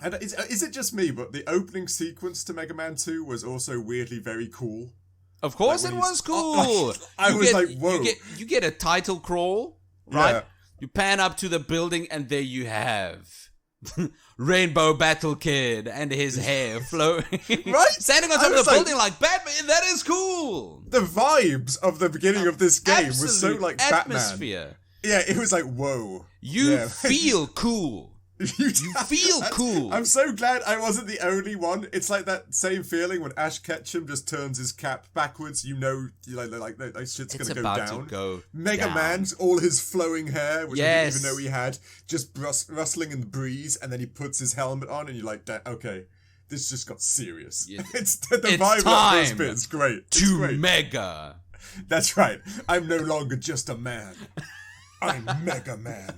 And is it just me, but the opening sequence to Mega Man 2 was also weirdly very cool? Of course it was cool. Whoa. You get a title crawl, right? Yeah. You pan up to the building and there you have Rainbow Battle Kid and his hair flowing. Right? Standing on top of the building like Batman. That is cool. The vibes of the beginning of this game was so like atmosphere. Batman. Yeah, it was like, whoa. You feel cool. You feel cool. I'm so glad I wasn't the only one. It's like that same feeling when Ash Ketchum just turns his cap backwards. You know, like shit's going to go down. To go Mega down. Man's all his flowing hair, which yes. I didn't even know he had, just rustling in the breeze, and then he puts his helmet on, and you're like, okay, this just got serious. Yeah. It's the vibe of this bit is great. It's great. Mega. That's right. I'm no longer just a man. I'm Mega Man.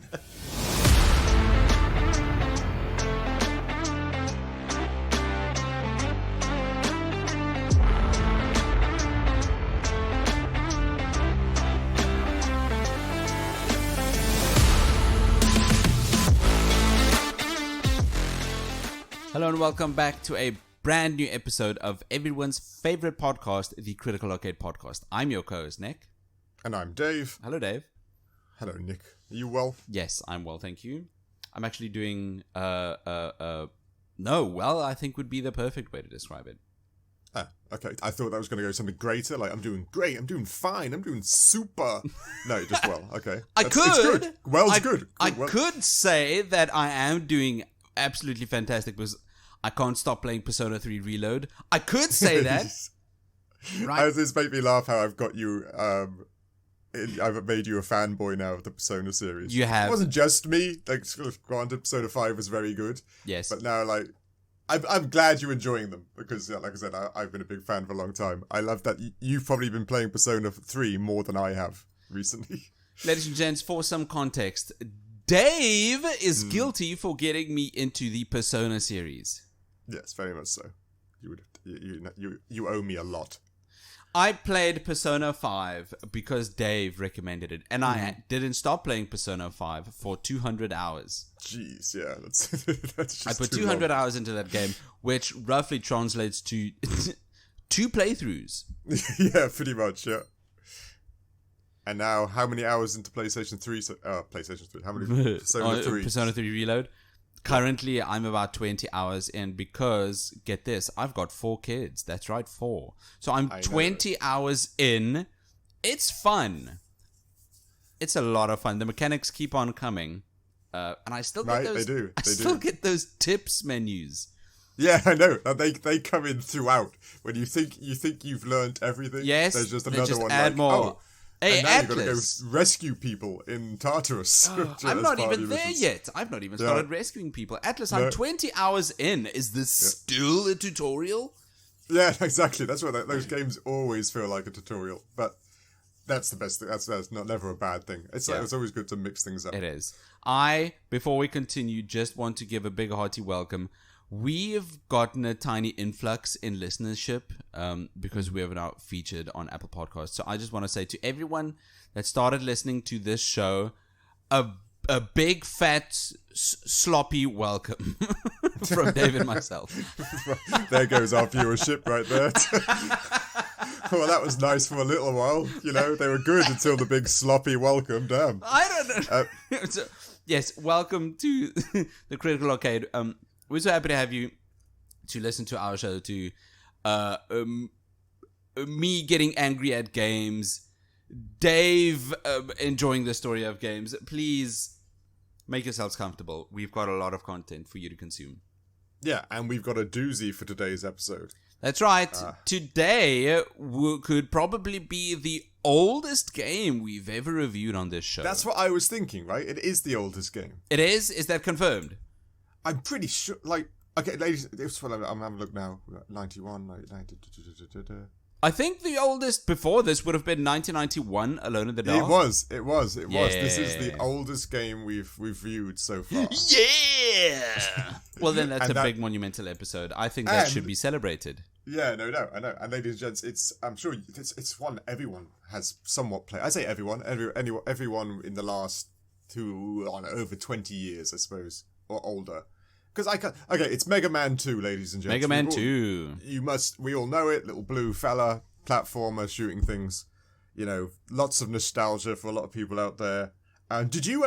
Hello and welcome back to a brand new episode of everyone's favorite podcast, the Critical Arcade Podcast. I'm your co-host, Nick. And I'm Dave. Hello, Dave. Hello, Nick. Are you well? Yes, I'm well, thank you. I'm actually doing, I think would be the perfect way to describe it. Ah, okay. I thought that was going to go something greater, like I'm doing great, I'm doing fine, I'm doing super. No, just well, okay. It's good. Well's good. I could say that I am doing absolutely fantastic because I can't stop playing Persona 3 Reload. I could say that. Right. This made me laugh how I've got you, I've made you a fanboy now of the Persona series. You have. It wasn't just me. Like, granted, Persona 5 was very good. Yes. But now, like, I'm glad you're enjoying them because, like I said, I've been a big fan for a long time. I love that you've probably been playing Persona 3 more than I have recently. Ladies and gents, for some context, Dave is guilty for getting me into the Persona series. Yes, very much so. You owe me a lot. I played Persona 5 because Dave recommended it, and I didn't stop playing Persona 5 for 200 hours. Jeez, yeah, that's just I put 200 hours into that game, which roughly translates to 2 playthroughs. Yeah, pretty much, yeah. And now, how many hours into PlayStation 3? PlayStation 3. How many Persona 3? Persona 3 Reload. Currently, I'm about 20 hours in because, get this, I've got 4 kids. That's right, 4. So I'm 20 hours in. It's fun. It's a lot of fun. The mechanics keep on coming. And I still get those. They do. I still get those tips menus. Yeah, I know. They come in throughout. When you think you've learned everything, yes, there's just another one. Add more. Oh, hey, and now Atlas. you've got to go rescue people in Tartarus. I'm not even there yet. I've not even started rescuing people. Atlas, I'm 20 hours in. Is this still a tutorial? Yeah, exactly. That's what those games always feel like a tutorial. But that's the best thing. That's never a bad thing. It's always good to mix things up. It is. Before we continue, just want to give a big hearty welcome. We've gotten a tiny influx in listenership because we have now featured on Apple Podcasts. So I just want to say to everyone that started listening to this show, a big, fat, sloppy welcome from Dave and myself. There goes our viewership right there. Well, that was nice for a little while. You know, they were good until the big, sloppy welcome. Damn. I don't know. So, yes, welcome to the Critical Arcade. We're so happy to have you to listen to our show, to me getting angry at games, Dave enjoying the story of games. Please make yourselves comfortable. We've got a lot of content for you to consume. Yeah, and we've got a doozy for today's episode. That's right. Today could probably be the oldest game we've ever reviewed on this show. That's what I was thinking, right? It is the oldest game. It is? Is that confirmed? I'm pretty sure, like, okay, ladies, I'm having a look now. 91, 90. I think the oldest before this would have been 1991, Alone in the Dark. It was. Yeah. This is the oldest game we've reviewed so far. Yeah! Well, then that's a big monumental episode. I think that should be celebrated. Yeah, no, I know. And ladies and gents, I'm sure it's one everyone has somewhat played. I say everyone in the last over 20 years, I suppose, or older. because I can. Okay, it's Mega Man 2, ladies and gentlemen. Mega Man 2. We all know it. Little blue fella, platformer, shooting things. Lots of nostalgia for a lot of people out there. Did you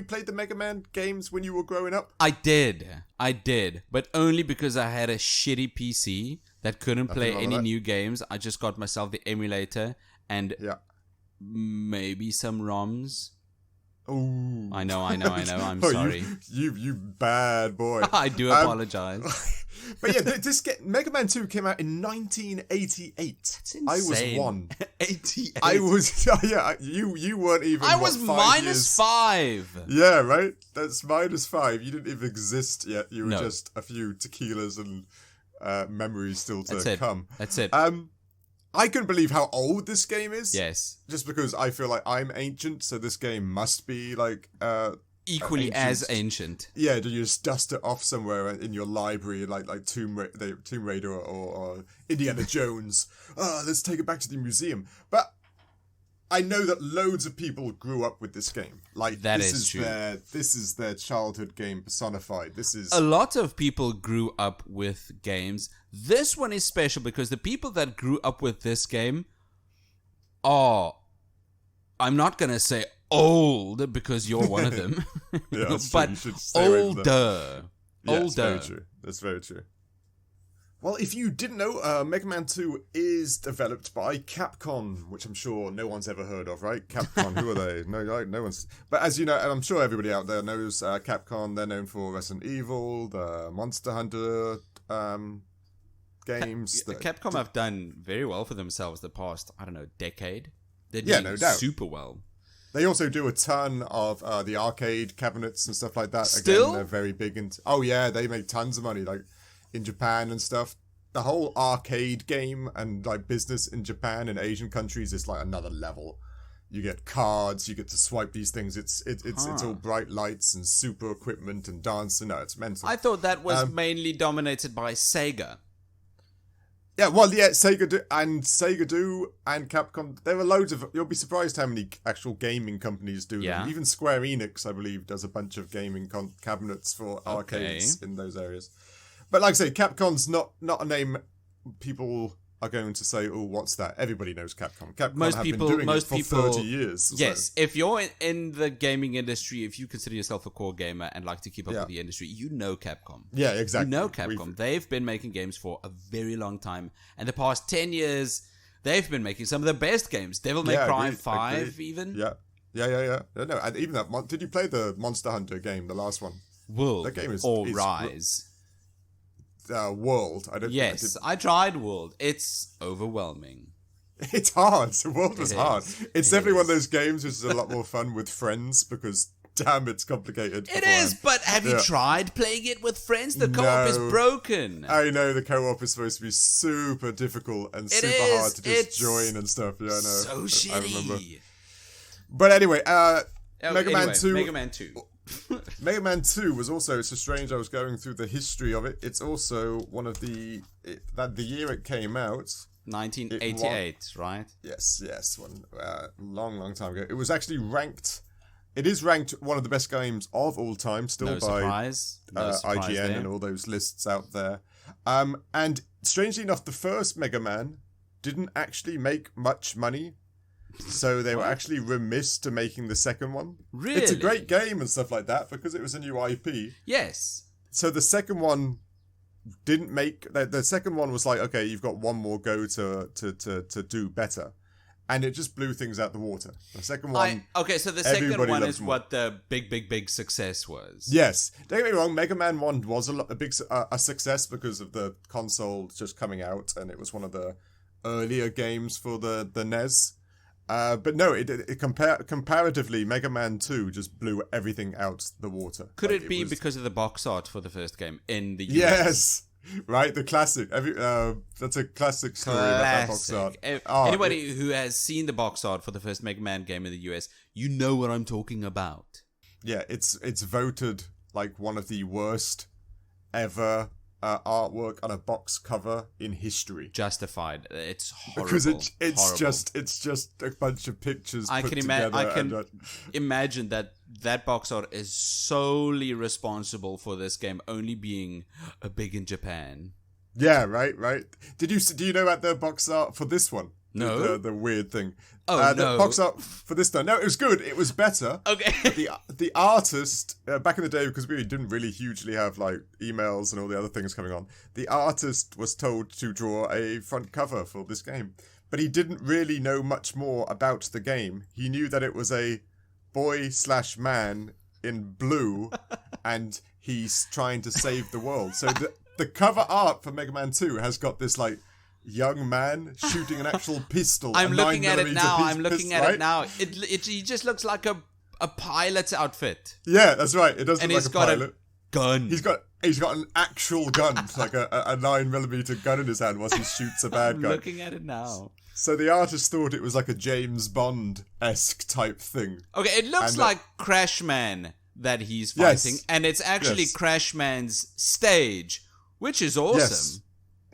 play the Mega Man games when you were growing up? I did, but only because I had a shitty PC that couldn't play any new games. I just got myself the emulator and maybe some ROMs. Oh, I know. I'm sorry. You bad boy. I do apologize. But yeah, Mega Man 2 came out in 1988. That's insane. I was 1. 88. I was you weren't even. I was minus 5. Yeah, right. That's minus 5. You didn't even exist yet. You were just a few tequilas and memories still to come. That's it. I couldn't believe how old this game is. Yes. Just because I feel like I'm ancient, so this game must be like equally as ancient. Yeah, do you just dust it off somewhere in your library, like Tomb Raider or Indiana Jones? Let's take it back to the museum. But I know that loads of people grew up with this game. Like this is true. This is their childhood game personified. This is a lot of people grew up with games. This one is special because the people that grew up with this game are, I'm not gonna say old because you're one of them, but older. Yeah, older. That's very true. Well, if you didn't know, Mega Man 2 is developed by Capcom, which I'm sure no one's ever heard of, right? Capcom, who are they? No one's. But as you know, and I'm sure everybody out there knows Capcom. They're known for Resident Evil, the Monster Hunter games. Capcom have done very well for themselves the past, decade. They're doing no doubt super well. They also do a ton of the arcade cabinets and stuff like that. Still? Again, they're very big into. Oh yeah, they make tons of money, like in Japan and stuff. The whole arcade game and like business in Japan and Asian countries is like another level. You get cards, you get to swipe these things. It's all bright lights and super equipment and dancing. No, it's mental. I thought that was mainly dominated by Sega. Yeah, well, yeah, Sega do and Capcom. There are loads of. You'll be surprised how many actual gaming companies do them. Even Square Enix, I believe, does a bunch of gaming cabinets for arcades in those areas. But like I say, Capcom's not a name people are going to say, "Oh, what's that?" Everybody knows Capcom. Capcom have been doing it for 30 years. Yes, if you're in the gaming industry, if you consider yourself a core gamer and like to keep up with the industry, you know Capcom. Yeah, exactly. You know Capcom. They've been making games for a very long time. And the past 10 years, they've been making some of the best games. Devil May Cry 5 even. Yeah. No, and even that. Did you play the Monster Hunter game, the last one? World that game is Rise. World. I tried World. It's overwhelming. It's hard. World was hard. It's definitely one of those games which is a lot more fun with friends because, damn, it's complicated. It is, but have you tried playing it with friends? The co-op is broken. I know, the co-op is supposed to be super difficult and super hard to just join and stuff. Yeah, I know. So shitty. I remember. But anyway, Mega Man 2. Mega Man 2 was also, it's so strange, I was going through the history of it. It's also one of the year it came out. 1988, right? Yes, one long time ago. It was actually ranked. It is ranked one of the best games of all time, still by IGN and all those lists out there. And strangely enough, the first Mega Man didn't actually make much money. So they were actually remiss to making the second one. Really? It's a great game and stuff like that because it was a new IP. Yes. So the second one didn't make... The second one was like, okay, you've got one more go to do better. And it just blew things out the water. The second one... so the second one is what the big success was. Yes. Don't get me wrong, Mega Man 1 was a success because of the console just coming out. And it was one of the earlier games for the NES. But no, comparatively, Mega Man 2 just blew everything out the water. Could it be because of the box art for the first game in the US? Yes, right, the classic. That's a classic story about that box art. Anybody who has seen the box art for the first Mega Man game in the US, you know what I'm talking about. Yeah, it's voted like one of the worst ever artwork on a box cover in history. Justified. It's horrible. Because it's just a bunch of pictures. I can imagine that that box art is solely responsible for this game only being big in Japan. Yeah, right. Do you know about the box art for this one? No. The weird thing. No. The box art for this one. No, it was good. It was better. Okay. The artist, back in the day, because we didn't really hugely have like emails and all the other things coming on, the artist was told to draw a front cover for this game. But he didn't really know much more about the game. He knew that it was a boy/man in blue and he's trying to save the world. So the cover art for Mega Man 2 has got this like young man shooting an actual pistol. I'm looking at it now. He just looks like a pilot's outfit. Yeah, that's right. It does and look like a pilot. And he's got a gun. He's got an actual gun, like a 9mm gun in his hand whilst he shoots a bad guy. I'm looking at it now. So the artist thought it was like a James Bond-esque type thing. Okay, it looks like Crash Man that he's fighting, and it's actually Crash Man's stage, which is awesome. Yes.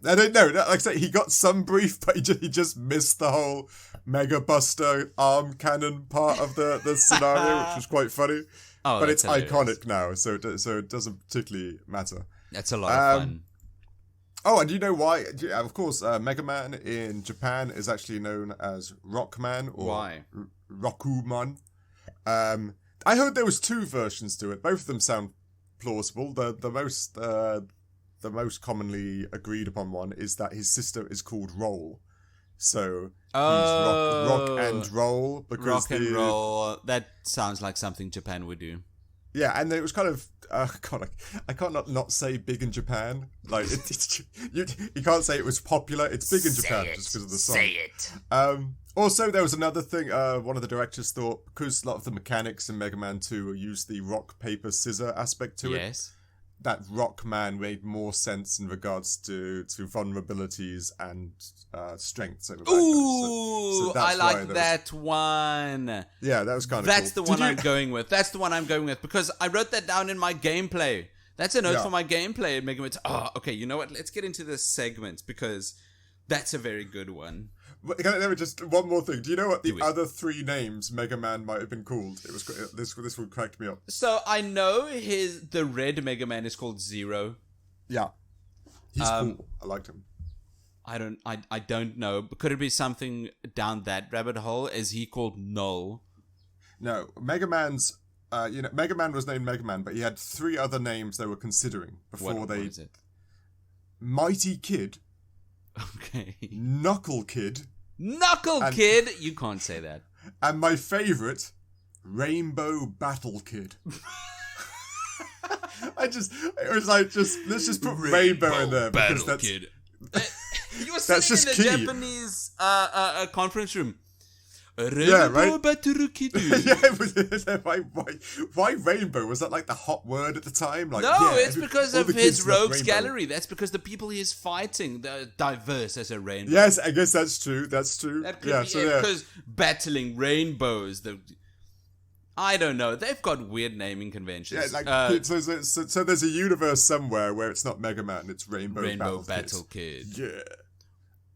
I don't know. Like I say, he got some brief, but he just missed the whole Mega Buster arm cannon part of the scenario, which was quite funny. Oh, but it's hilarious. Iconic now, so it doesn't particularly matter. That's a lot of fun. Oh, and do you know why? Of course, Mega Man in Japan is actually known as Rockman or Rokuman. I heard there was 2 versions to it. Both of them sound plausible. The most commonly agreed upon one is that his sister is called Roll. So he's rock and roll because rock and roll. That sounds like something Japan would do. Yeah, and it was kind of God, I can't not say big in Japan. Like you can't say it was popular. It's big in Japan just because of the song. Say it. Also, there was another thing. One of the directors thought because a lot of the mechanics in Mega Man 2 use the rock paper scissor aspect to it. Yes. That Rockman made more sense in regards to vulnerabilities and strengths. Ooh, so I like that one. Yeah, that was kind of That's cool. The one I'm going with. That's the one I'm going with because I wrote that down in my gameplay. That's a note for my gameplay in Mega Man 2. Oh, okay, you know what? Let's get into this segment because that's a very good one. Let me just one more thing. Do you know what the other 3 names Mega Man might have been called? It was this would crack me up. So I know the red Mega Man is called Zero. Yeah, he's cool. I liked him. I don't know. Could it be something down that rabbit hole? Is he called Null? No, Mega Man's. Mega Man was named Mega Man, but he had 3 other names they were considering before what is it? Mighty Kid. Okay. Knuckle Kid. Kid? You can't say that. And my favourite, Rainbow Battle Kid. Let's just put Rainbow in there because that's Kid. You're sitting in the Japanese conference room. Yeah, right. Battle Kid. Why Rainbow? Was that like the hot word at the time? Like, it's because of his rogues gallery. That's because the people he's fighting, they're diverse as a rainbow. Yes, I guess that's true. That could be it, because battling rainbows, I don't know. They've got weird naming conventions. Yeah, so there's a universe somewhere where it's not Mega Man, it's Rainbow Battle Kid. Yeah.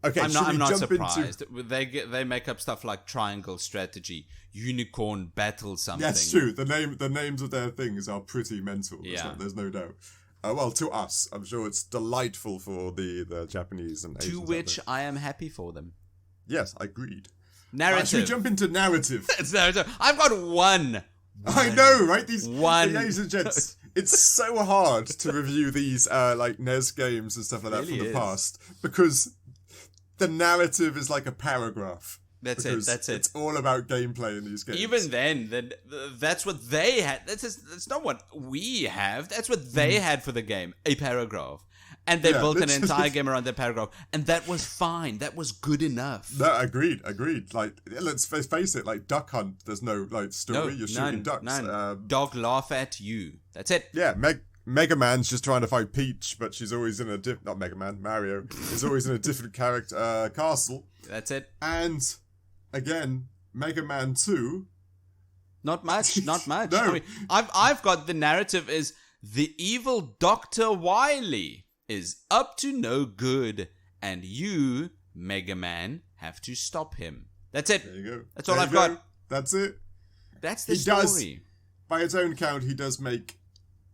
Okay, I'm not surprised. They make up stuff like Triangle Strategy, Unicorn Battle something. That's true. The names of their things are pretty mental. Yeah. There's no doubt. Well, to us, I'm sure it's delightful for the Japanese and Asians. To which I am happy for them. Yes, I agreed. Narrative. Should we jump into narrative? It's narrative. I've got one. I know, right? Ladies and gents, it's it's so hard to review these like NES games and stuff like that from the past because the narrative is like a paragraph. That's it. It's all about gameplay in these games. Even then, that's what they had. That's not what we have. That's what they had for the game. A paragraph. And they built an entire game around that paragraph. And that was fine. That was good enough. No, agreed. Like, let's face it, like Duck Hunt, there's no like story. You're shooting ducks. Dog laugh at you. That's it. Yeah, Mega Man's just trying to fight Peach, but she's always in not Mega Man, Mario is always in a different character castle. That's it. And again, Mega Man 2. Not much. No. I mean, I've got the narrative is the evil Dr. Wily is up to no good, and you, Mega Man, have to stop him. That's it. There you go. That's all I've got. That's it. That's the story. by its own count, he does make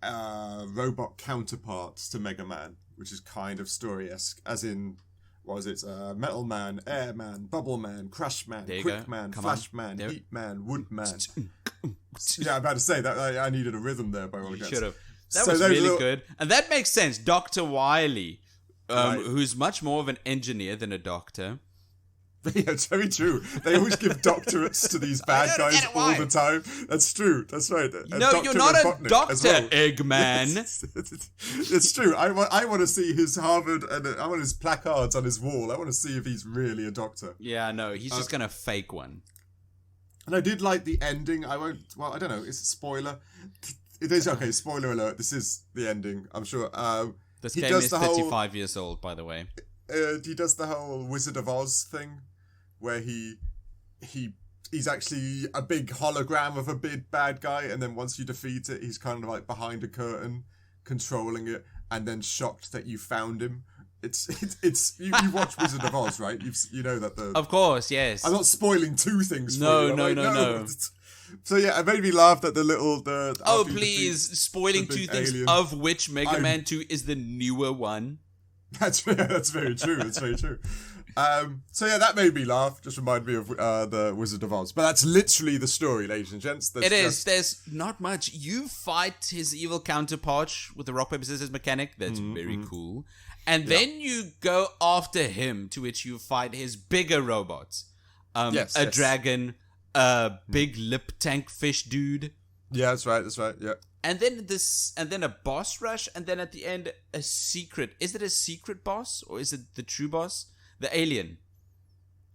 robot counterparts to Mega Man, which is kind of story-esque, as in, what was it? Metal Man, Air Man, Bubble Man, Crash Man, Quick Man, Flash Man, Heat Man, Wood Man. Yeah, I'm about to say that I needed a rhythm there by all accounts. You should have. That was really good. And that makes sense. Dr. Wily, who's much more of an engineer than a doctor. Yeah, it's very true. They always give doctorates to these bad guys all the time. That's true. That's right. No, you're not a doctor, well. Eggman. It's true. I want to see his Harvard, and I want his placards on his wall. I want to see if he's really a doctor. Yeah, no, he's just going to fake one. And I did like the ending. I don't know. It's a spoiler. It is, okay, spoiler alert. This is the ending, I'm sure. This game is 35 years old, by the way. He does the whole Wizard of Oz thing, where he's actually a big hologram of a big bad guy, and then once you defeat it, he's kind of like behind a curtain, controlling it, and then shocked that you found him. It's you watch Wizard of Oz, right? You know that the... Of course, yes. I'm not spoiling two things for you. No. So yeah, it made me laugh at the oh, please, spoiling two things, alien. Of which Mega Man 2 is the newer one. That's very true. That's very true. So yeah, that made me laugh. Just reminded me of the Wizard of Oz. But that's literally the story, ladies and gents. There's not much. You fight his evil counterpart with the rock, paper, scissors mechanic. That's very cool. And then you go after him, to which you fight his bigger robots. A dragon, a big lip tank fish dude. Yeah, that's right, yeah. And then a boss rush, and then at the end, a secret. Is it a secret boss, or is it the true boss? The alien.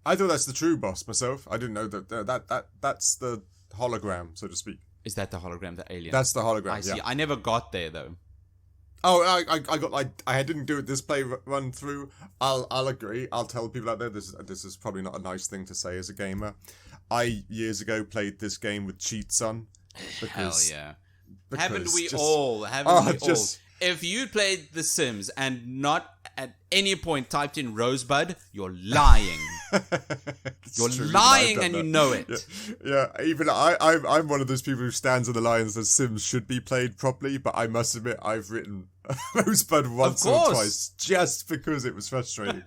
I thought that's the true boss myself. I didn't know that's the hologram, so to speak. Is that the hologram, the alien? That's the hologram, I see. Yeah. I never got there, though. Oh, I didn't do it this play run through. I'll agree. I'll tell people out there this is probably not a nice thing to say as a gamer. I years ago played this game with cheats on. Hell yeah! Haven't we all? If you played The Sims and not at any point typed in Rosebud, you're lying. You're lying and you know it. Yeah. Even I'm one of those people who stands on the line and says Sims should be played properly, but I must admit I've written Rosebud once or twice just because it was frustrating.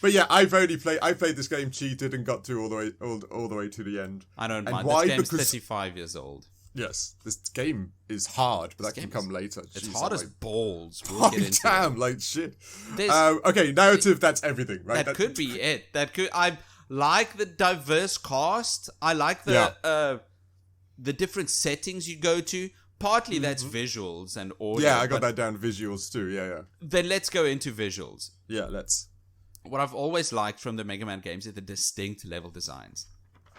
But yeah, I played this game, cheated, and got through all the way to the end. I don't mind. Why? This game's 35 years old. Yes, this game is hard, but that can come later. It's hard as balls. We'll get into damn, like shit. Okay, narrative, that's everything, right? That could be it. I like the diverse cast. I like the different settings you go to. Partly that's visuals and audio. Yeah, I got that down, visuals too, yeah. Then let's go into visuals. Yeah, let's. What I've always liked from the Mega Man games is the distinct level designs.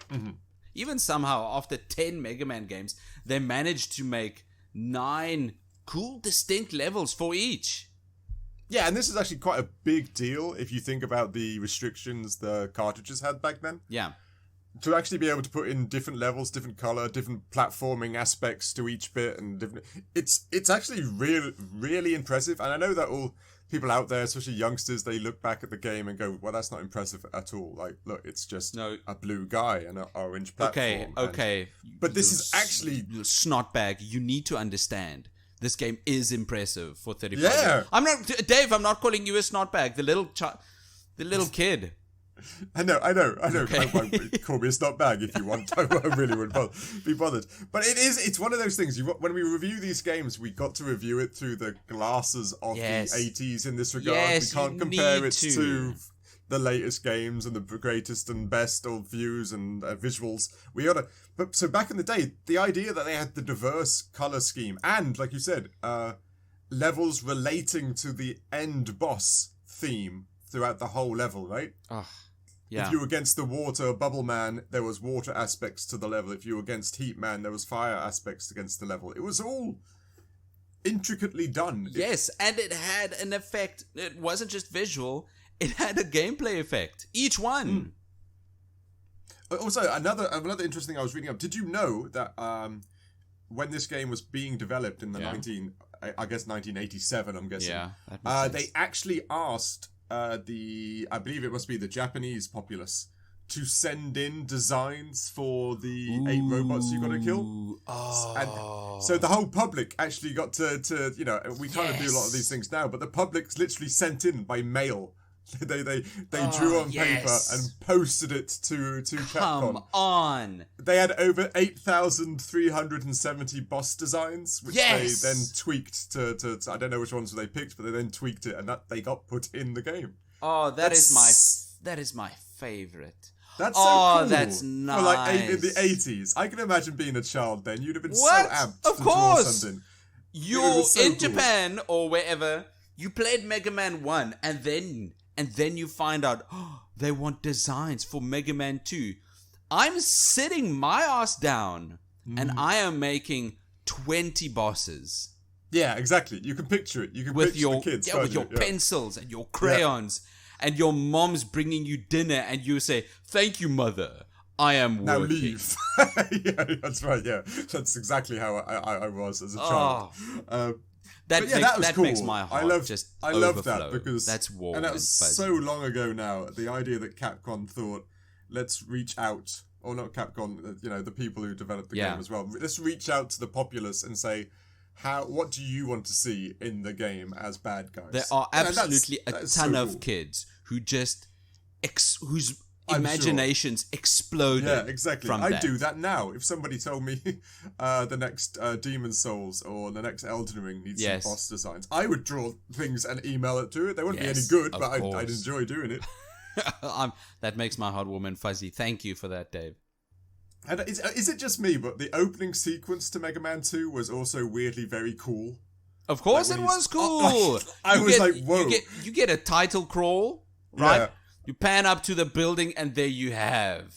Mm-hmm. Even somehow, after 10 Mega Man games, they managed to make 9 cool, distinct levels for each. Yeah, and this is actually quite a big deal if you think about the restrictions the cartridges had back then. Yeah. To actually be able to put in different levels, different color, different platforming aspects to each bit, and different... It's actually really impressive, and I know that all... people out there, especially youngsters, they look back at the game and go, well, that's not impressive at all. Like, look, it's just a blue guy and an orange platform. Okay. But this is actually... Snotbag, you need to understand. This game is impressive for 35 years. I'm not calling you a snotbag. The little kid. I know. Okay. Call me a snotbag if you want. I really wouldn't be bothered. But it's one of those things. When we review these games, we got to review it through the glasses of the 80s in this regard. Yes, we can't compare it to the latest games and the greatest and best old views and visuals. But so back in the day, the idea that they had the diverse color scheme and, like you said, levels relating to the end boss theme throughout the whole level, right? Yeah. If you were against the water Bubble Man, there was water aspects to the level. If you were against Heat Man, there was fire aspects against the level. It was all intricately done. Yes, and it had an effect. It wasn't just visual. It had a gameplay effect. Each one. Also, another interesting thing I was reading up. Did you know that when this game was being developed in the 1987, I'm guessing. Yeah. That makes sense. They actually asked I believe it must be the Japanese populace to send in designs for the 8 robots you got to kill. Oh. And so the whole public actually got to you know, we kind of do a lot of these things now, but the public's literally sent in by mail. They drew on paper and posted it to Capcom. Come on! They had over 8,370 boss designs, which they then tweaked to I don't know which ones they picked, but they then tweaked it, and that they got put in the game. Oh, that is my favorite. That's so cool. That's nice. For like in the 80s, I can imagine being a child then. You'd have been so amped of to draw course. something. You're in Japan or wherever. You played Mega Man 1, and then you find out they want designs for Mega Man 2. I'm sitting my ass down and I am making 20 bosses. Yeah, exactly. You can picture it. You can picture the kids. Yeah, with your pencils and your crayons and your mom's bringing you dinner and you say, "Thank you, mother. I am working." Now leave. Yeah, that's right. Yeah, that's exactly how I was as a child. That cool. makes my heart I love that because that's warm. And that was so long ago now. The idea that Capcom thought, let's reach out, or not Capcom, you know, the people who developed the game as well. Let's reach out to the populace and say, what do you want to see in the game as bad guys? There are absolutely a ton of kids who just whose imaginations exploded. Yeah, exactly. I'd do that now. If somebody told me the next Demon Souls or the next Elden Ring needs some boss designs, I would draw things and email it to it. They wouldn't be any good, but I'd enjoy doing it. That makes my heart warm and fuzzy. Thank you for that, Dave. And is it just me, but the opening sequence to Mega Man 2 was also weirdly very cool? Of course it was cool. I was like, whoa. You get a title crawl, right? Yeah. You pan up to the building and there you have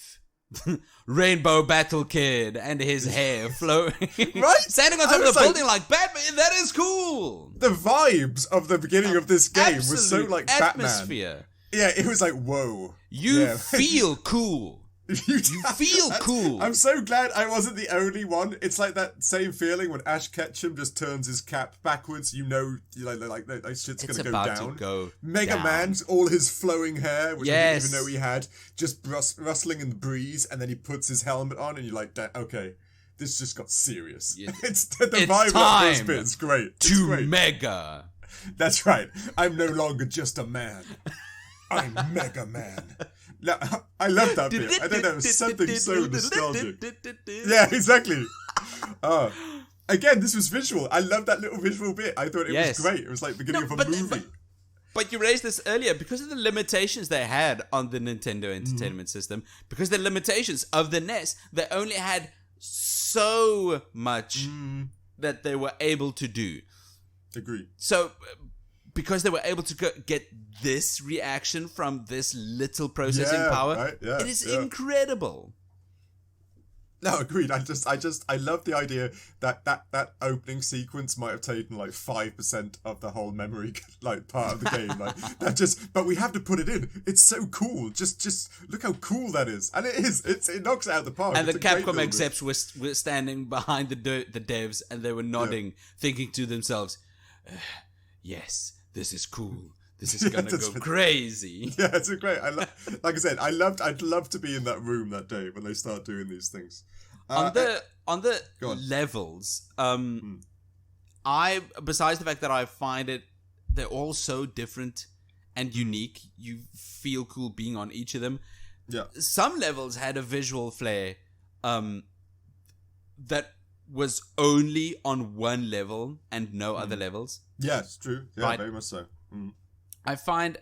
Rainbow Battle Kid and his hair flowing. Right? Standing on top of the building like Batman. That is cool. The vibes of the beginning of this game was so like atmosphere. Batman. Yeah, it was like, whoa. You feel cool. You feel cool. I'm so glad I wasn't the only one. It's like that same feeling when Ash Ketchum just turns his cap backwards. You know, like that shit's going to go down. Mega Man's all his flowing hair, which I didn't even know he had, just rustling in the breeze, and then he puts his helmet on, and you're like, okay, this just got serious. Yeah. It's the vibe of those bits. Great. It's great. Mega. That's right. I'm no longer just a man. I'm Mega Man. No, I love that bit. I don't know, something so nostalgic. Yeah, exactly. Again, this was visual. I love that little visual bit. I thought it was great. It was like the beginning of a movie. But you raised this earlier because of the limitations they had on the Nintendo Entertainment System. Because the limitations of the NES, they only had so much that they were able to do. Agree. So, because they were able to get this reaction from this little processing power, it is incredible. No, agreed. I love the idea that opening sequence might have taken like 5% of the whole memory, like part of the game. Like that but we have to put it in. It's so cool. Just look how cool that is, and it is. It knocks it out of the park. And the Capcom execs were standing behind the devs, and they were nodding, thinking to themselves, "Yes, this is cool. This is gonna go crazy." Yeah, it's a great. Like I said, I'd love to be in that room that day when they start doing these things. On the levels, I besides the fact that I find they're all so different and unique. You feel cool being on each of them. Yeah. Some levels had a visual flair, that was only on one level and no other levels. Yeah, it's true. Yeah, right? Very much so. Mm. I find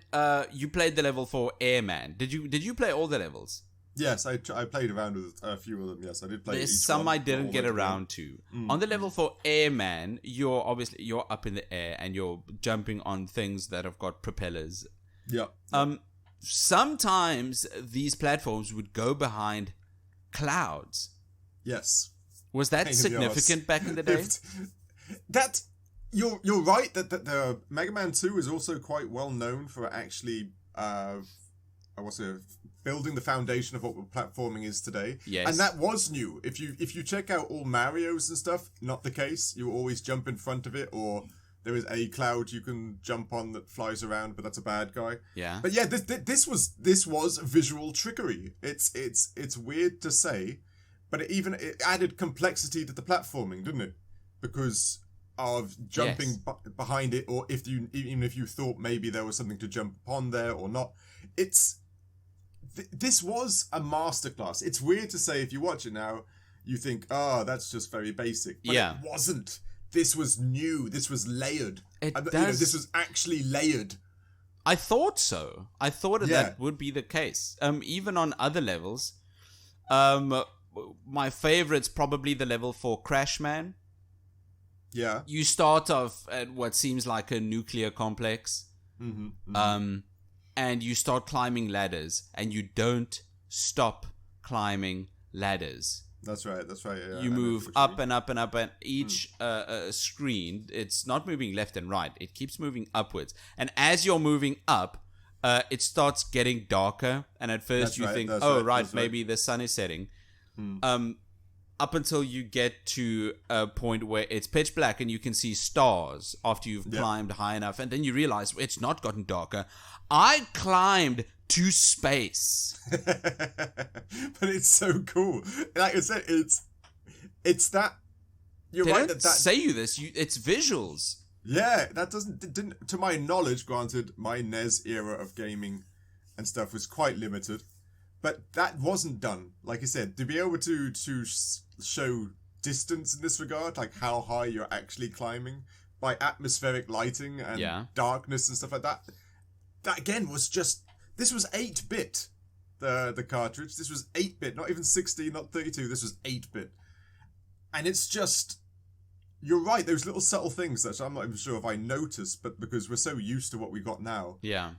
you played the level for Airman. Did you play all the levels? Yes, I played around with a few of them. Yes, I did play. There's some I didn't get around to. On the level for Airman, you're up in the air and you're jumping on things that have got propellers. Yeah. Sometimes these platforms would go behind clouds. Yes. Was that significant back in the day? You're right that the Mega Man 2 is also quite well known for actually building the foundation of what platforming is today. Yes. And that was new. If you check out all Marios and stuff, not the case. You always jump in front of it or There is a cloud you can jump on that flies around, but that's a bad guy. Yeah. But yeah, this was visual trickery. It's weird to say, but it added complexity to the platforming, didn't it? Because of jumping behind it, or even if you thought maybe there was something to jump upon there or not, this was a masterclass. It's weird to say if you watch it now, you think, that's just very basic, but it wasn't. This was new. This was layered. This was actually layered. I thought so. I thought that would be the case. Even on other levels, my favorite's probably the level for Crash Man. Yeah. You start off at what seems like a nuclear complex, and you start climbing ladders, and you don't stop climbing ladders. That's right. Yeah, you move up and up and up, and each screen, it's not moving left and right. It keeps moving upwards. And as you're moving up, it starts getting darker. And at first you think, maybe the sun is setting. Up until you get to a point where it's pitch black and you can see stars after you've climbed high enough. And then you realize it's not gotten darker. I climbed to space. But it's so cool. Like I said, it's that you're right that say you this. It's visuals. Yeah, that didn't to my knowledge. Granted, my NES era of gaming and stuff was quite limited, but that wasn't done. Like I said, to be able to show distance in this regard, like how high you're actually climbing by atmospheric lighting and darkness and stuff like that. That again was just. This was 8-bit, the cartridge. This was 8-bit, not even 16, not 32. This was 8-bit. And it's just... You're right, those little subtle things that I'm not even sure if I noticed, but because we're so used to what we got now. Yeah.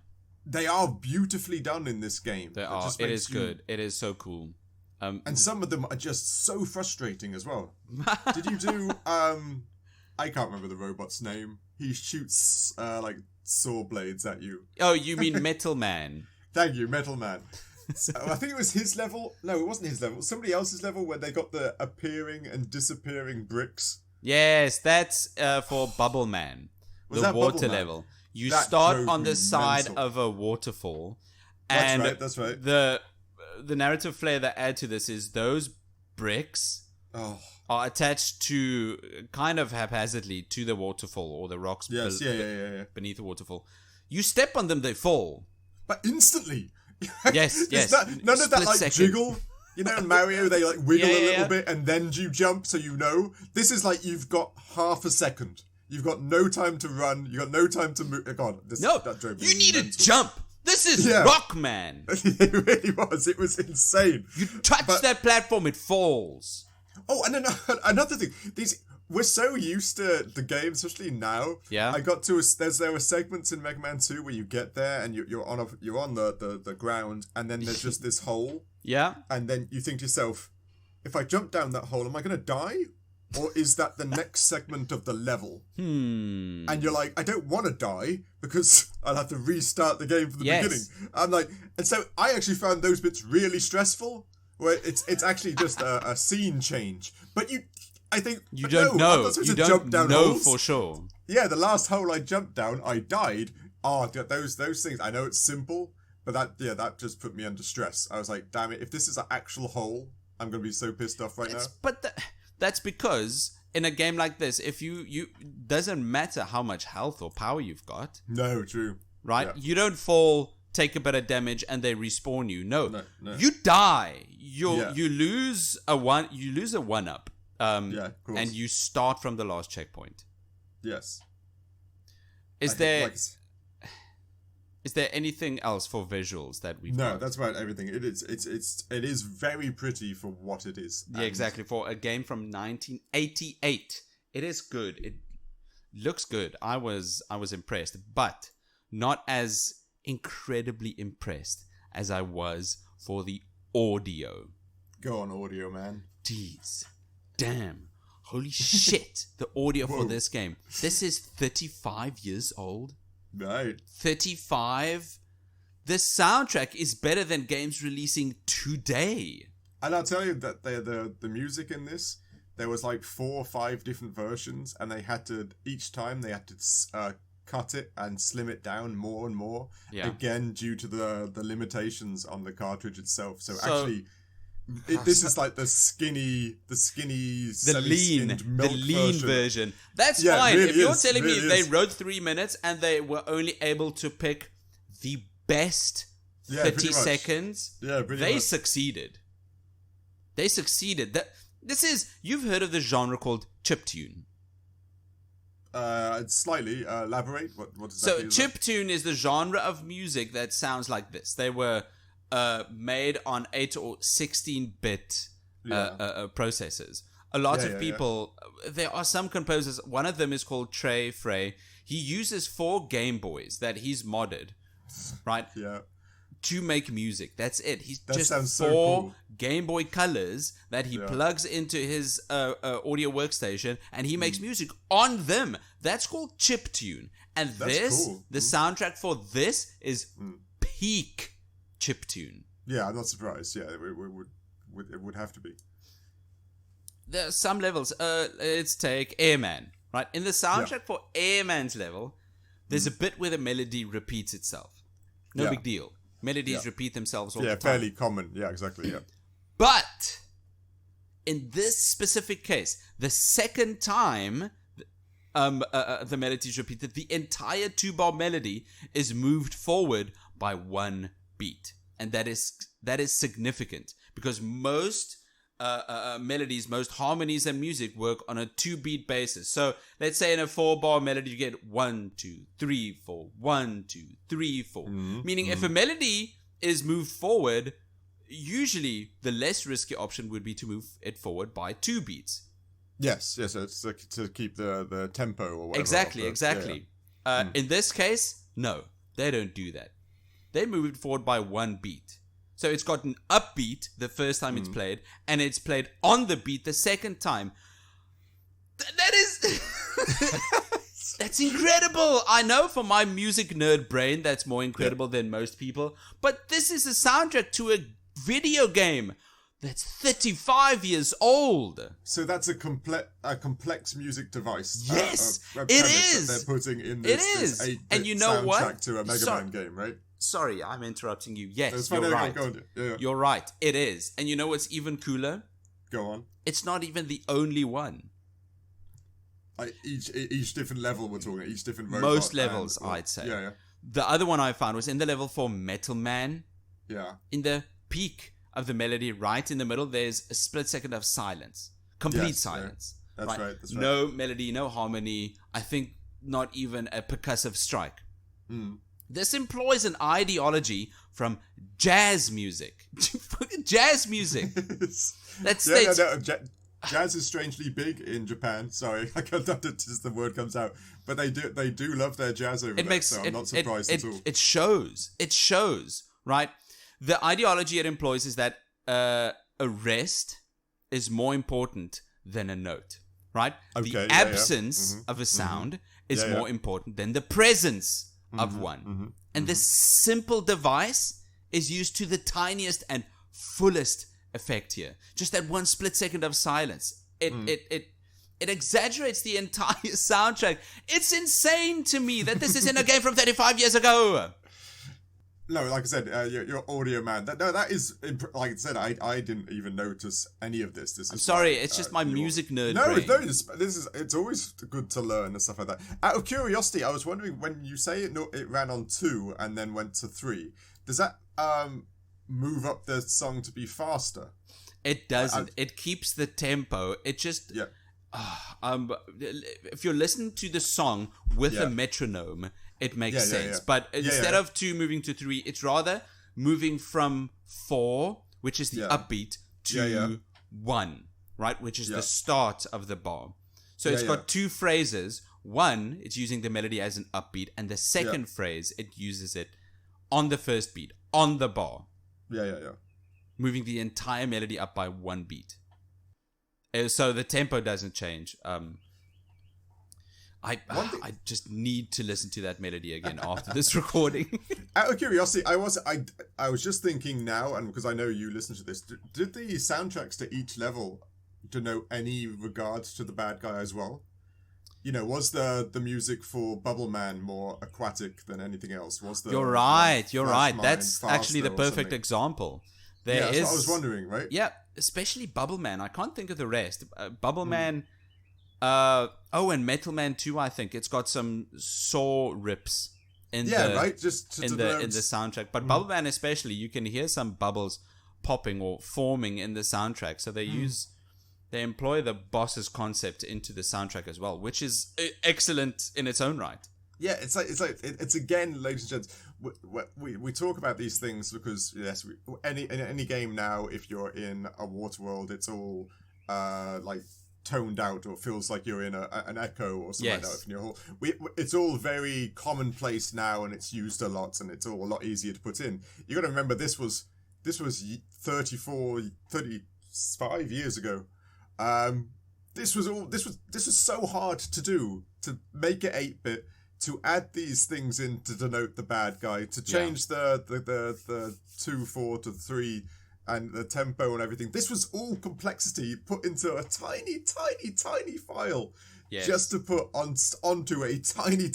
They are beautifully done in this game. They are. It is good. It is so cool. And some of them are just so frustrating as well. Did you do... I can't remember the robot's name. He shoots, saw blades at you. Oh, you mean Metal Man? Thank you, Metal Man. So, I think it was his level. No, it wasn't his level. Somebody else's level where they got the appearing and disappearing bricks. Yes, that's for Bubble Man. Was the that water level. You start on the side of a waterfall. And that's right. The narrative flair that add to this is those bricks are attached to kind of haphazardly to the waterfall or the rocks beneath the waterfall. You step on them, they fall. But instantly. Yes. None of that second. jiggle. You know, in Mario, they wiggle a little bit and then you jump so you know. This is like you've got half a second. You've got no time to run. You've got no time to move. God, that drove me you need mental. to jump. This is Rockman. It really was. It was insane. You touch that platform, it falls. Oh, and then another thing. We're so used to the game, especially now. Yeah. I got to there were segments in Mega Man 2 where you get there and you're on the ground, and then there's just this hole. Yeah. And then you think to yourself, if I jump down that hole, am I going to die? Or is that the next segment of the level? And you're like, I don't want to die because I'll have to restart the game from the beginning. I'm like, and so I actually found those bits really stressful. Where it's actually just a scene change, but I think you don't know. You don't jump down know holes. For sure. Yeah, the last hole I jumped down, I died. Oh, those things. I know it's simple, but that just put me under stress. I was like, damn it! If this is an actual hole, I'm gonna be so pissed off right now. But that's because in a game like this, if you doesn't matter how much health or power you've got. No, true. Right? Yeah. You don't fall. Take a bit of damage and they respawn you. No. You die. You lose a one up. And you start from the last checkpoint. Yes. Is there anything else for visuals that we've got? That's about everything. It is very pretty for what it is. Yeah, exactly. For a game from 1988. It is good. It looks good. I was impressed, but not as incredibly impressed as I was for the audio. Go on, audio, man. Jeez. Damn. Holy shit. The audio for this game. This is 35 years old. Right. 35. The soundtrack is better than games releasing today. And I'll tell you that the music in this, there was like 4 or 5 different versions, and each time they had to cut it and slim it down more and more. Yeah. Again, due to the limitations on the cartridge itself. So actually, this is like the lean version. That's fine. Really if you're telling me they wrote 3 minutes and they were only able to pick the best 30 seconds, they succeeded. They succeeded. You've heard of the genre called chiptune. Slightly elaborate. What does that mean? So chiptune is the genre of music that sounds like this. They were made on 8 or 16-bit processors. A lot of people. There are some composers. One of them is called Trey Frey. He uses 4 Game Boys that he's modded, right? Yeah. To make music. That's it. He's just 4 Game Boy Colors that he plugs into his audio workstation, and he makes music on them. That's called chiptune. And the soundtrack for this is peak chiptune. Yeah, I'm not surprised. Yeah, it would have to be. There are some levels. Let's take Airman. Right? In the soundtrack for Airman's level, there's a bit where the melody repeats itself. No big deal. Melodies repeat themselves all the time. Yeah, fairly common. Yeah, exactly, yeah. But in this specific case, the second time the melody is repeated, the entire 2-bar melody is moved forward by 1 beat. And that is significant because most melodies, most harmonies and music work on a 2-beat basis. So let's say in a 4-bar melody you get 1, 2, 3, 4, 1, 2, 3, 4. Meaning if a melody is moved forward, usually the less risky option would be to move it forward by 2 beats. Yes, it's to keep the tempo or whatever. Exactly. In this case, no, they don't do that. They move it forward by 1 beat. So it's got an upbeat the first time it's played, and it's played on the beat the second time. That is... That's incredible. I know for my music nerd brain, that's more incredible than most people. But this is a soundtrack to a video game that's 35 years old. So that's a complex music device. Yes, it is. That they're putting in this 8-bit and you know soundtrack to a Mega Man game, right? Sorry, I'm interrupting you. Yes, you're right. You're right. It is. And you know what's even cooler? Go on. It's not even the only one. Each different level we're talking. Each different robot. Most levels, I'd say. Yeah. The other one I found was in the level for Metal Man. Yeah. In the peak of the melody, right in the middle, there's a split second of silence. Complete silence. Yeah. That's right. No melody, no harmony. I think not even a percussive strike. This employs an ideology from jazz music. Jazz music. Jazz is strangely big in Japan. Sorry, I can't just the word comes out, but they do love their jazz over there. So I'm not surprised at all. It shows, right? The ideology it employs is that a rest is more important than a note, right? Okay, the absence of a sound is more important than the presence of one. And this simple device is used to the tiniest and fullest effect here. Just that 1 split second of silence. It exaggerates the entire soundtrack. It's insane to me that this is in a game from 35 years ago. No, like I said, you're audio man. That is, like I said, I didn't even notice any of this. I'm sorry, it's just my music nerd brain. It's always good to learn and stuff like that. Out of curiosity, I was wondering, when you say it ran on 2 and then went to 3, does that move up the song to be faster? It doesn't. It keeps the tempo. It just... Yeah. If you're listening to the song with a metronome, it makes sense. But instead of 2 moving to 3, it's rather moving from 4, which is the upbeat, to 1, right? Which is the start of the bar. So it's got 2 phrases. One, it's using the melody as an upbeat, and the second phrase, it uses it on the first beat, on the bar. Moving the entire melody up by 1 beat. So the tempo doesn't change. I just need to listen to that melody again after this recording. Out of curiosity, I was just thinking now, and because I know you listen to this, did the soundtracks to each level denote any regards to the bad guy as well? You know, was the music for Bubble Man more aquatic than anything else? Was the You're right. Mine That's actually the faster or perfect something? example. That's what I was wondering, right? Yeah, especially Bubble Man. I can't think of the rest. Bubble Man. And Metal Man 2, I think. It's got some saw rips in right? in the soundtrack. But Bubble Man especially, you can hear some bubbles popping or forming in the soundtrack. So they employ the boss's concept into the soundtrack as well, which is excellent in its own right. Yeah, it's again, ladies and gents, we talk about these things because yes, any game now, if you're in a water world, it's all like toned out or feels like you're in an echo or something like that. If you're it's all very commonplace now, and it's used a lot, and it's all a lot easier to put in. You got to remember this was 35 years ago. This was so hard to do, to make it 8-bit, to add these things in to denote the bad guy, to change the 2/4 to 3 and the tempo and everything. This was all complexity put into a tiny file, just to put onto a tiny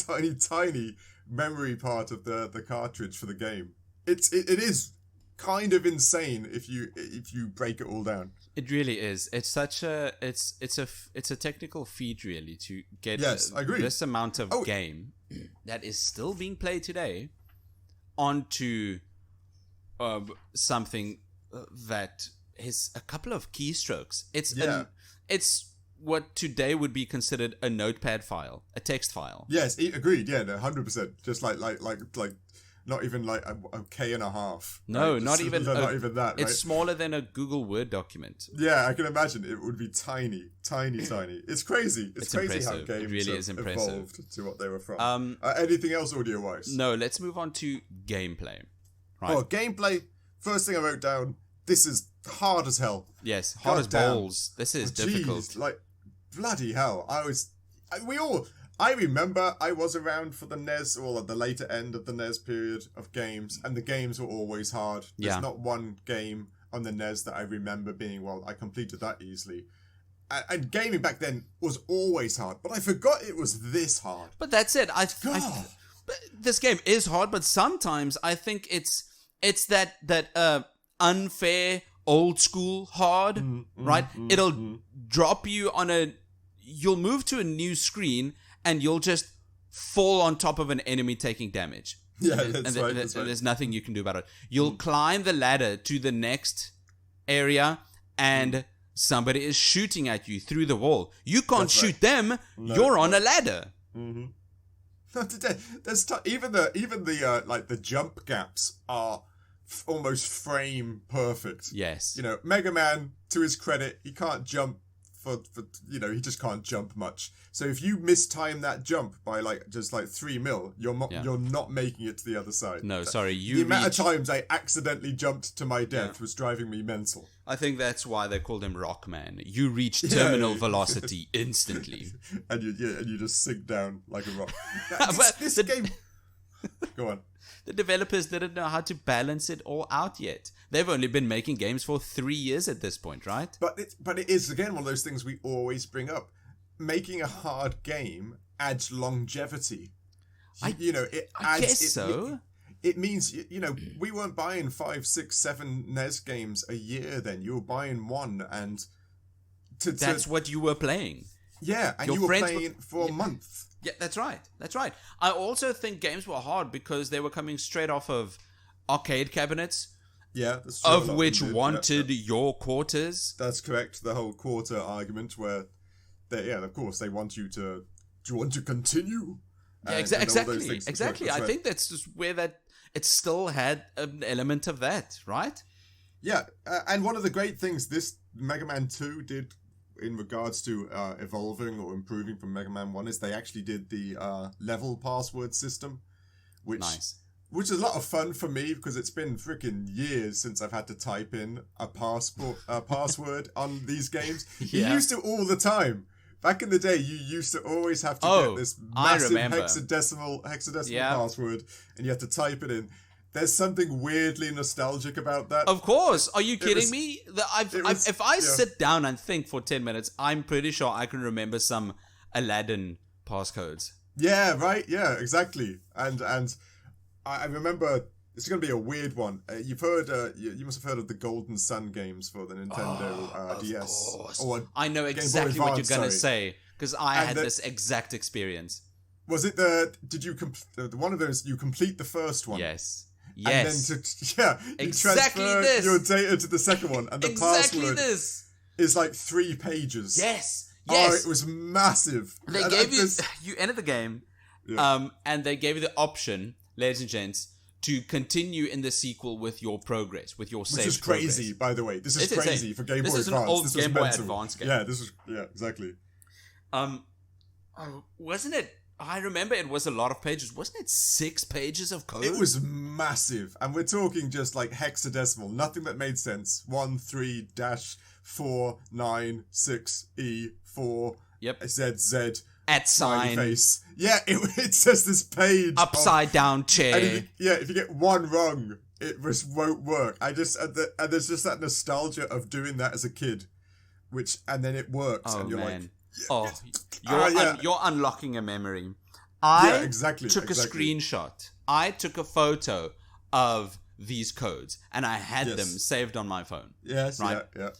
memory part of the cartridge for the game. It is kind of insane if you break it all down. It really is. It's such a it's a technical feat really to get I agree. This amount of game that is still being played today onto something that is a couple of keystrokes. It's what today would be considered a notepad file, a text file. Yes, agreed. Yeah, 100%. Just like not even like a K and a half. No, right? not even that. Right? It's smaller than a Google Word document. Yeah, I can imagine it would be tiny. It's crazy. It's crazy impressive. how games really is impressive. Evolved to what they were from. Anything else audio-wise? No, let's move on to gameplay. Right. Oh, gameplay. First thing I wrote down. This is hard as hell. Yes, hard as balls. This is difficult. Like bloody hell. I remember I was around for the NES, or at the later end of the NES period of games, and the games were always hard. There's not one game on the NES that I remember being, I completed that easily. And gaming back then was always hard, but I forgot it was this hard. But that's it. This game is hard, but sometimes I think it's that unfair old school hard, right? It'll drop you on you'll move to a new screen and you'll just fall on top of an enemy taking damage. Yeah, that's right. There's nothing you can do about it. You'll climb the ladder to the next area and somebody is shooting at you through the wall. You can't shoot them. No, you're on a ladder. Mm-hmm. Even the jump gaps are almost frame perfect. Yes. You know, Mega Man, to his credit, he can't jump for he just can't jump much. So if you mistime that jump by just 3 mil, you're not making it to the other side. No, sorry. The amount of times I accidentally jumped to my death was driving me mental. I think that's why they called him Rockman. You reach terminal velocity instantly. and you just sink down like a rock. This game... Go on. The developers didn't know how to balance it all out yet. They've only been making games for 3 years at this point, right? But it is, again, one of those things we always bring up. Making a hard game adds longevity. I guess so. It means, we weren't buying 5, 6, 7 NES games a year then. You were buying one, and... That's what you were playing. Yeah, and you were playing for a month. Yeah, that's right. I also think games were hard because they were coming straight off of arcade cabinets. Yeah, that's true. Of which wanted your quarters. That's correct. The whole quarter argument where, of course, they want you to... Do you want to continue? Yeah, exactly. I think that's just where it still had an element of that, right? Yeah, and one of the great things this Mega Man 2 did in regards to evolving or improving from Mega Man 1 is they actually did the level password system, which is a lot of fun for me because it's been freaking years since I've had to type in a password on these games. You used to all the time. Back in the day, you used to always have to get this massive hexadecimal password, and you had to type it in. there's something weirdly nostalgic about that. Of course. Are you kidding me? If I sit down and think for 10 minutes, I'm pretty sure I can remember some Aladdin passcodes. Yeah, right. Yeah, exactly. And I remember it's going to be a weird one. You've heard, you must have heard of the Golden Sun games for the Nintendo DS. Or I know exactly what you're going to say because I had this exact experience. Was it one of those? You complete the first one. Yes. And then you transfer your data to the second one, and the password is like 3 pages. Yes. Oh, it was massive. They gave you entered the game, and they gave you the option, ladies and gents, to continue in the sequel with your progress, with your saved progress. Which is crazy, by the way. This is crazy for Game Boy Advance. This is an old Game Boy Advance game. Yeah, exactly. Wasn't it? I remember it was a lot of pages. Wasn't it 6 pages of code? It was massive. And we're talking just like hexadecimal. Nothing that made sense. 13-496E4 ZZ @ face. Yeah, it's just this page. Upside down chair. And if you get one wrong, it just won't work. And there's just that nostalgia of doing that as a kid. And then it works. Oh, and you're man. like... You're unlocking a memory. I took a exactly. screenshot. I took a photo of these codes, and I had them saved on my phone. Yes, right? yeah.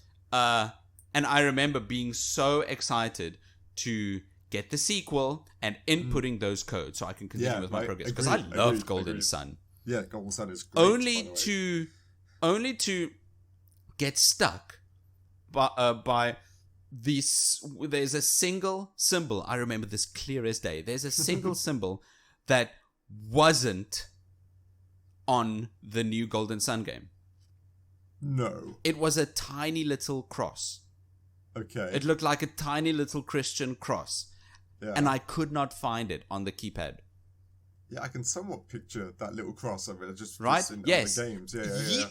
And I remember being so excited to get the sequel and inputting those codes so I can continue with my progress. Because I loved Golden Sun. Yeah, Golden Sun is great. Only to get stuck by there's a single symbol. I remember this clear as day. There's a single symbol that wasn't on the new Golden Sun game. No. It was a tiny little cross. Okay. It looked like a tiny little Christian cross. Yeah. And I could not find it on the keypad. Yeah, I can somewhat picture that little cross. I mean, just right? In yes. Other games. Yeah.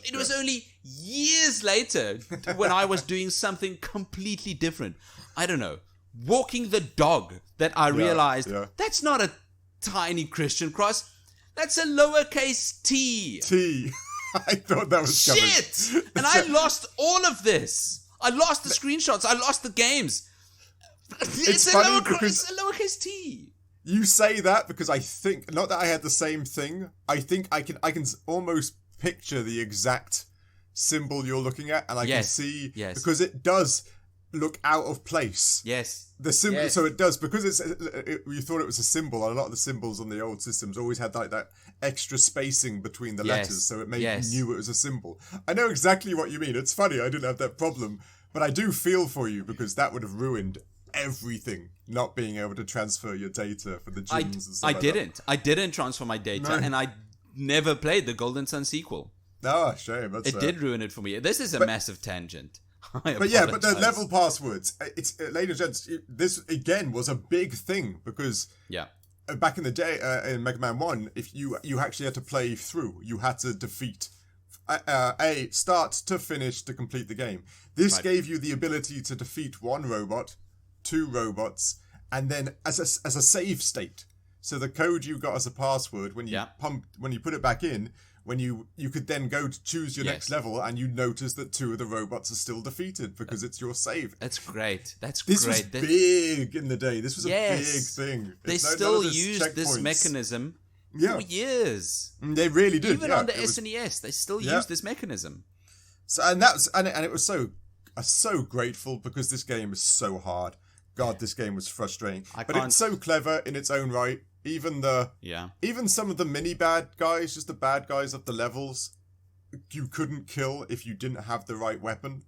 It was only years later when I was doing something completely different. I don't know, walking the dog, that I realized that's not a tiny Christian cross. That's a lowercase t. T. I thought that was shit. And I lost all of this. I lost the screenshots. I lost the games. It's a lowercase t. You say that because I think, not that I had the same thing, I think I can almost picture the exact symbol you're looking at, and I can see, because it does look out of place. Yes. The symbol, so it does, because you thought it was a symbol, a lot of the symbols on the old systems always had like that extra spacing between the letters, so it made you knew it was a symbol. I know exactly what you mean. It's funny, I didn't have that problem, but I do feel for you, because that would have ruined everything, not being able to transfer your data for the gyms and stuff like that. I didn't transfer my data, and I never played the Golden Sun sequel. Oh, shame. It did ruin it for me. This is a massive tangent. But the level passwords, ladies and gents, this again was a big thing, because back in the day in Mega Man 1, if you actually had to play through, you had to defeat start to finish to complete the game. This gave you the ability to defeat 1 robot, 2 robots, and then as a save state. So the code you got as a password, when you put it back in, when you could then go to choose your next level, and you notice that 2 of the robots are still defeated because it's your save. That's great. This was big in the day. This was a big thing. They still used this mechanism for years. They really did. Even on the SNES, they still use this mechanism. So and it was so grateful, because this game is so hard. God, this game was frustrating. But it's so clever in its own right. Even some of the mini bad guys, just the bad guys of the levels, you couldn't kill if you didn't have the right weapon.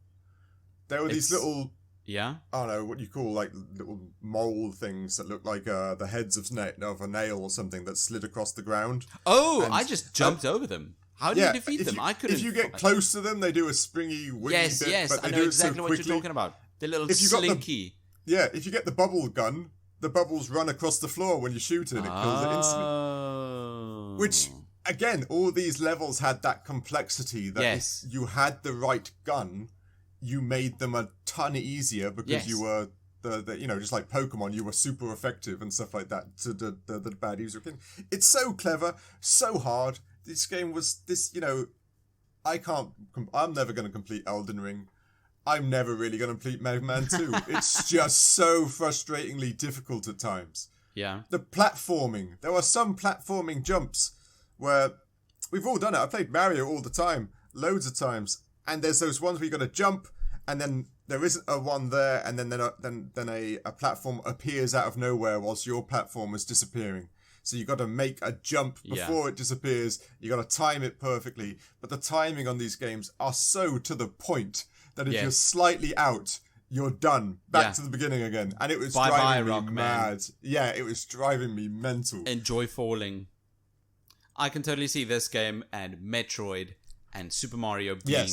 There were these little, I don't know what you call, like little mole things that look like the heads of a nail or something that slid across the ground. Oh, I just jumped over them. How do you defeat them? I couldn't. If you get close to them, they do a springy, wingy bit. Yes, but they I know do exactly it so what you're talking about. The little slinky. If you get the bubble gun, the bubbles run across the floor when you shoot it, and it kills it instantly. Which, again, all these levels had that complexity that if you had the right gun, you made them a ton easier, because you were just like Pokemon, you were super effective and stuff like that to the bad user. It's so clever, so hard. this game was this. I'm never going to complete Elden Ring. I'm never really going to complete Mega Man 2. It's just so frustratingly difficult at times. Yeah. The platforming. There are some platforming jumps where we've all done it. I played Mario all the time, loads of times. And there's those ones where you got to jump, and then there isn't a one there, and then a platform appears out of nowhere whilst your platform is disappearing. So you got to make a jump before it disappears. You got to time it perfectly. But the timing on these games are so to the point that if you're slightly out, you're done. Back to the beginning again. And it was driving me mad. Yeah, it was driving me mental. Enjoy falling. I can totally see this game and Metroid and Super Mario being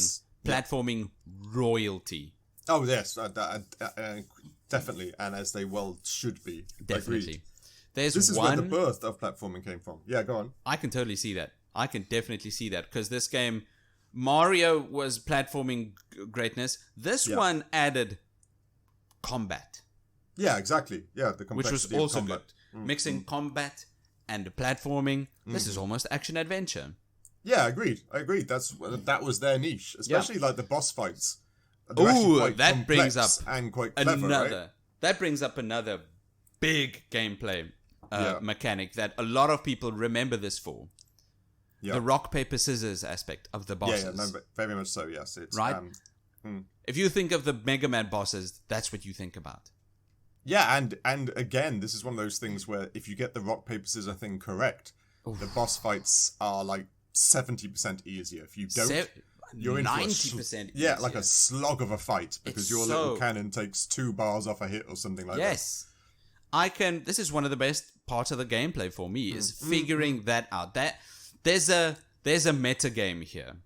platforming royalty. Oh, yes. Definitely. And as they well should be. Definitely. Agreed. This is where the birth of platforming came from. Yeah, go on. I can totally see that. I can definitely see that. Because this game, Mario was platforming greatness. This one added combat. Yeah, exactly. Yeah, the complexity which was also of combat. Good. Mixing combat and platforming. This is almost action-adventure. Yeah, agreed. That was their niche. Especially like the boss fights. Ooh, that brings up and quite clever, right? That brings up another big gameplay mechanic that a lot of people remember this for. Yeah. The rock, paper, scissors aspect of the bosses. Yeah, no, very much so, yes. It's, right? If you think of the Mega Man bosses, that's what you think about. Yeah, and again, this is one of those things where if you get the rock, paper, scissors thing correct, the boss fights are like 70% easier. If you don't, you're in 90% easier. Yeah, like a slog of a fight because your little cannon takes 2 bars off a hit or something like that. Yes. This is one of the best parts of the gameplay for me is figuring that out. That there's a meta game here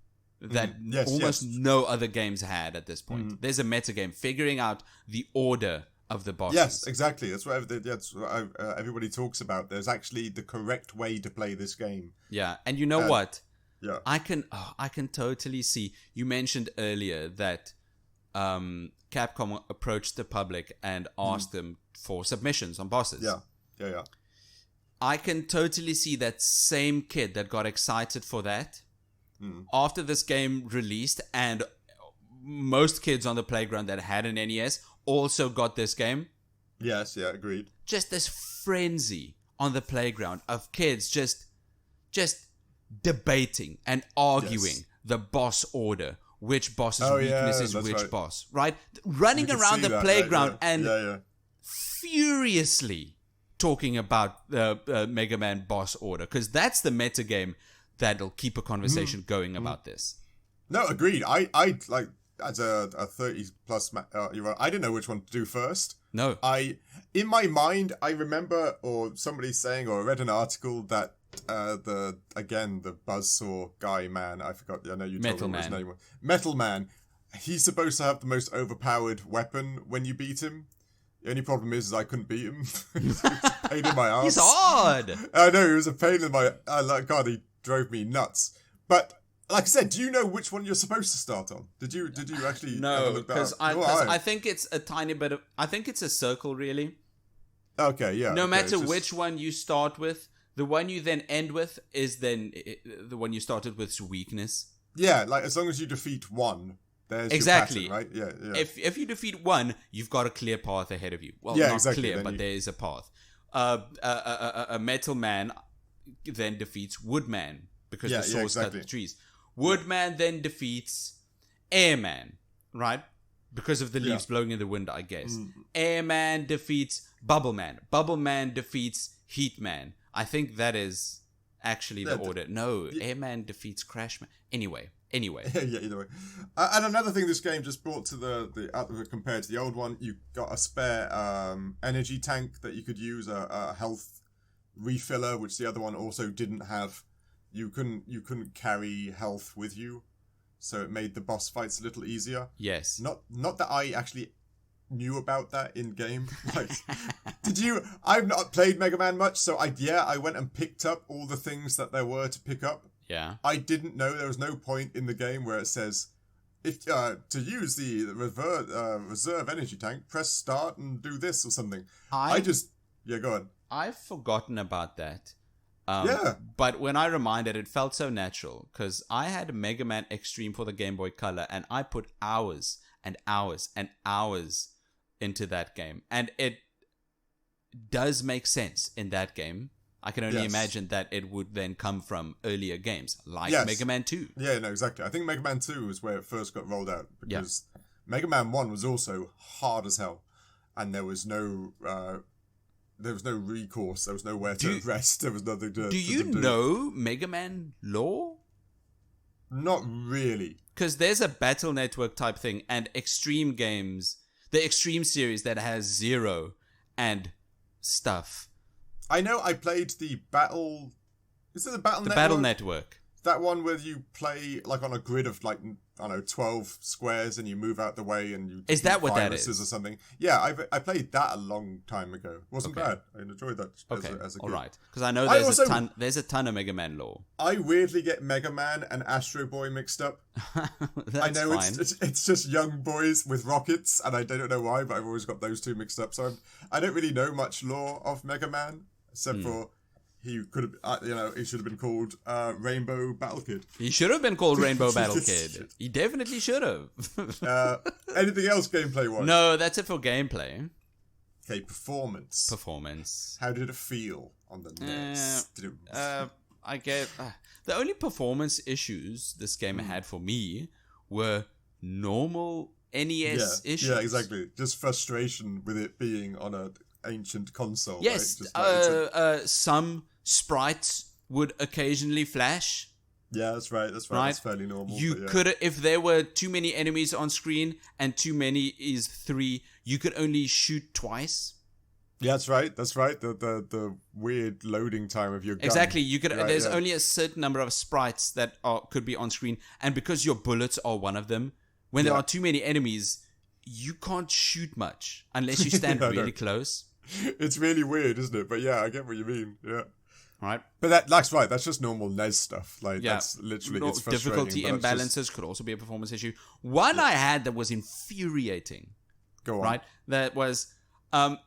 that almost no other games had at this point. There's a meta game figuring out the order of the bosses. Yes, exactly. That's what everybody talks about. There's actually the correct way to play this game. Yeah, and you know what? Yeah, I can totally see. You mentioned earlier that Capcom approached the public and asked them for submissions on bosses. Yeah. I can totally see that same kid that got excited for that after this game released, and most kids on the playground that had an NES also got this game. Yes, yeah, agreed. Just this frenzy on the playground of kids just debating and arguing the boss order. Which boss's weakness is which boss, right? Running around the playground and furiously talking about the Mega Man boss order, because that's the meta game that'll keep a conversation going about this. No, agreed. I like as a 30 plus I didn't know which one to do first. No. In my mind, I remember somebody saying, or I read an article that the buzzsaw guy man, I forgot. I know you told me what his name was. Metal Man. He's supposed to have the most overpowered weapon when you beat him. The only problem is I couldn't beat him. He was a pain in my ass. He's hard. I know, he was a pain in my... God, he drove me nuts. But, like I said, do you know which one you're supposed to start on? Did you actually... No, because I think it's a tiny bit of... I think it's a circle, really. Okay, yeah. No matter which one you start with, the one you then end with is then the one you started with's weakness. Yeah, like as long as you defeat one... Exactly. Your pattern, right? Yeah. If you defeat one, you've got a clear path ahead of you. Well, not exactly. Clear, but there is a path. A Metal Man then defeats Woodman because the swords cut the trees. Woodman then defeats Airman, right? Because of the leaves blowing in the wind, I guess. Airman defeats Bubbleman. Bubbleman defeats Heatman. I think that is actually the order. No, Airman defeats Crashman. Anyway. Either way. And another thing this game just brought to the compared to the old one, you got a spare energy tank that you could use, a health refiller, which the other one also didn't have. You couldn't carry health with you, so it made the boss fights a little easier. Yes. Not that I actually knew about that in game. Like, did you? I've not played Mega Man much, so I went and picked up all the things that there were to pick up. Yeah. I didn't know there was no point in the game where it says, if to use the reserve energy tank, press start and do this or something. Go on. I've forgotten about that. But when I reminded, it felt so natural because I had Mega Man Extreme for the Game Boy Color, and I put hours and hours and hours into that game, and it does make sense in that game. I can only imagine that it would then come from earlier games like Mega Man 2. Yeah, no, exactly. I think Mega Man 2 was where it first got rolled out because Mega Man 1 was also hard as hell, and there was no recourse. There was nowhere to rest. There was nothing to do. Do you know Mega Man lore? Not really. Because there's a Battle Network type thing and Extreme games, the Extreme series that has Zero and stuff. I know I played the Battle... Is it the Battle Network? The Battle Network. That one where you play like on a grid of like, I don't know, 12 squares and you move out the way and you... Is that what that is? Or something. Yeah, I played that a long time ago. Wasn't bad. I enjoyed that as a all kid. right. Because I know there's a ton of Mega Man lore. I weirdly get Mega Man and Astro Boy mixed up. That's I know fine. it's just young boys with rockets, and I don't know why, but I've always got those two mixed up. So I don't really know much lore of Mega Man, except for... He could have, he should have been called Rainbow Battle Kid. He should have been called Rainbow Battle Kid. He definitely should have. Anything else gameplay-wise? No, that's it for gameplay. Okay, performance. How did it feel on the NES? I get the only performance issues this game had for me were normal NES issues. Yeah, exactly. Just frustration with it being on a ancient console. Yes, right? some sprites would occasionally flash. Yeah, that's right. That's fairly normal. You could, if there were too many enemies on screen and too many is 3, you could only shoot twice. Yeah, that's right. The weird loading time of your gun. Exactly. You could. There's only a certain number of sprites that could be on screen, and because your bullets are one of them, when there are too many enemies, you can't shoot much unless you stand really close. It's really weird, isn't it? But yeah, I get what you mean. Yeah. Right. But that's right. That's just normal NES stuff. Like that's literally it's frustrating. Difficulty imbalances could also be a performance issue. One I had that was infuriating. Go on. Right. That was, but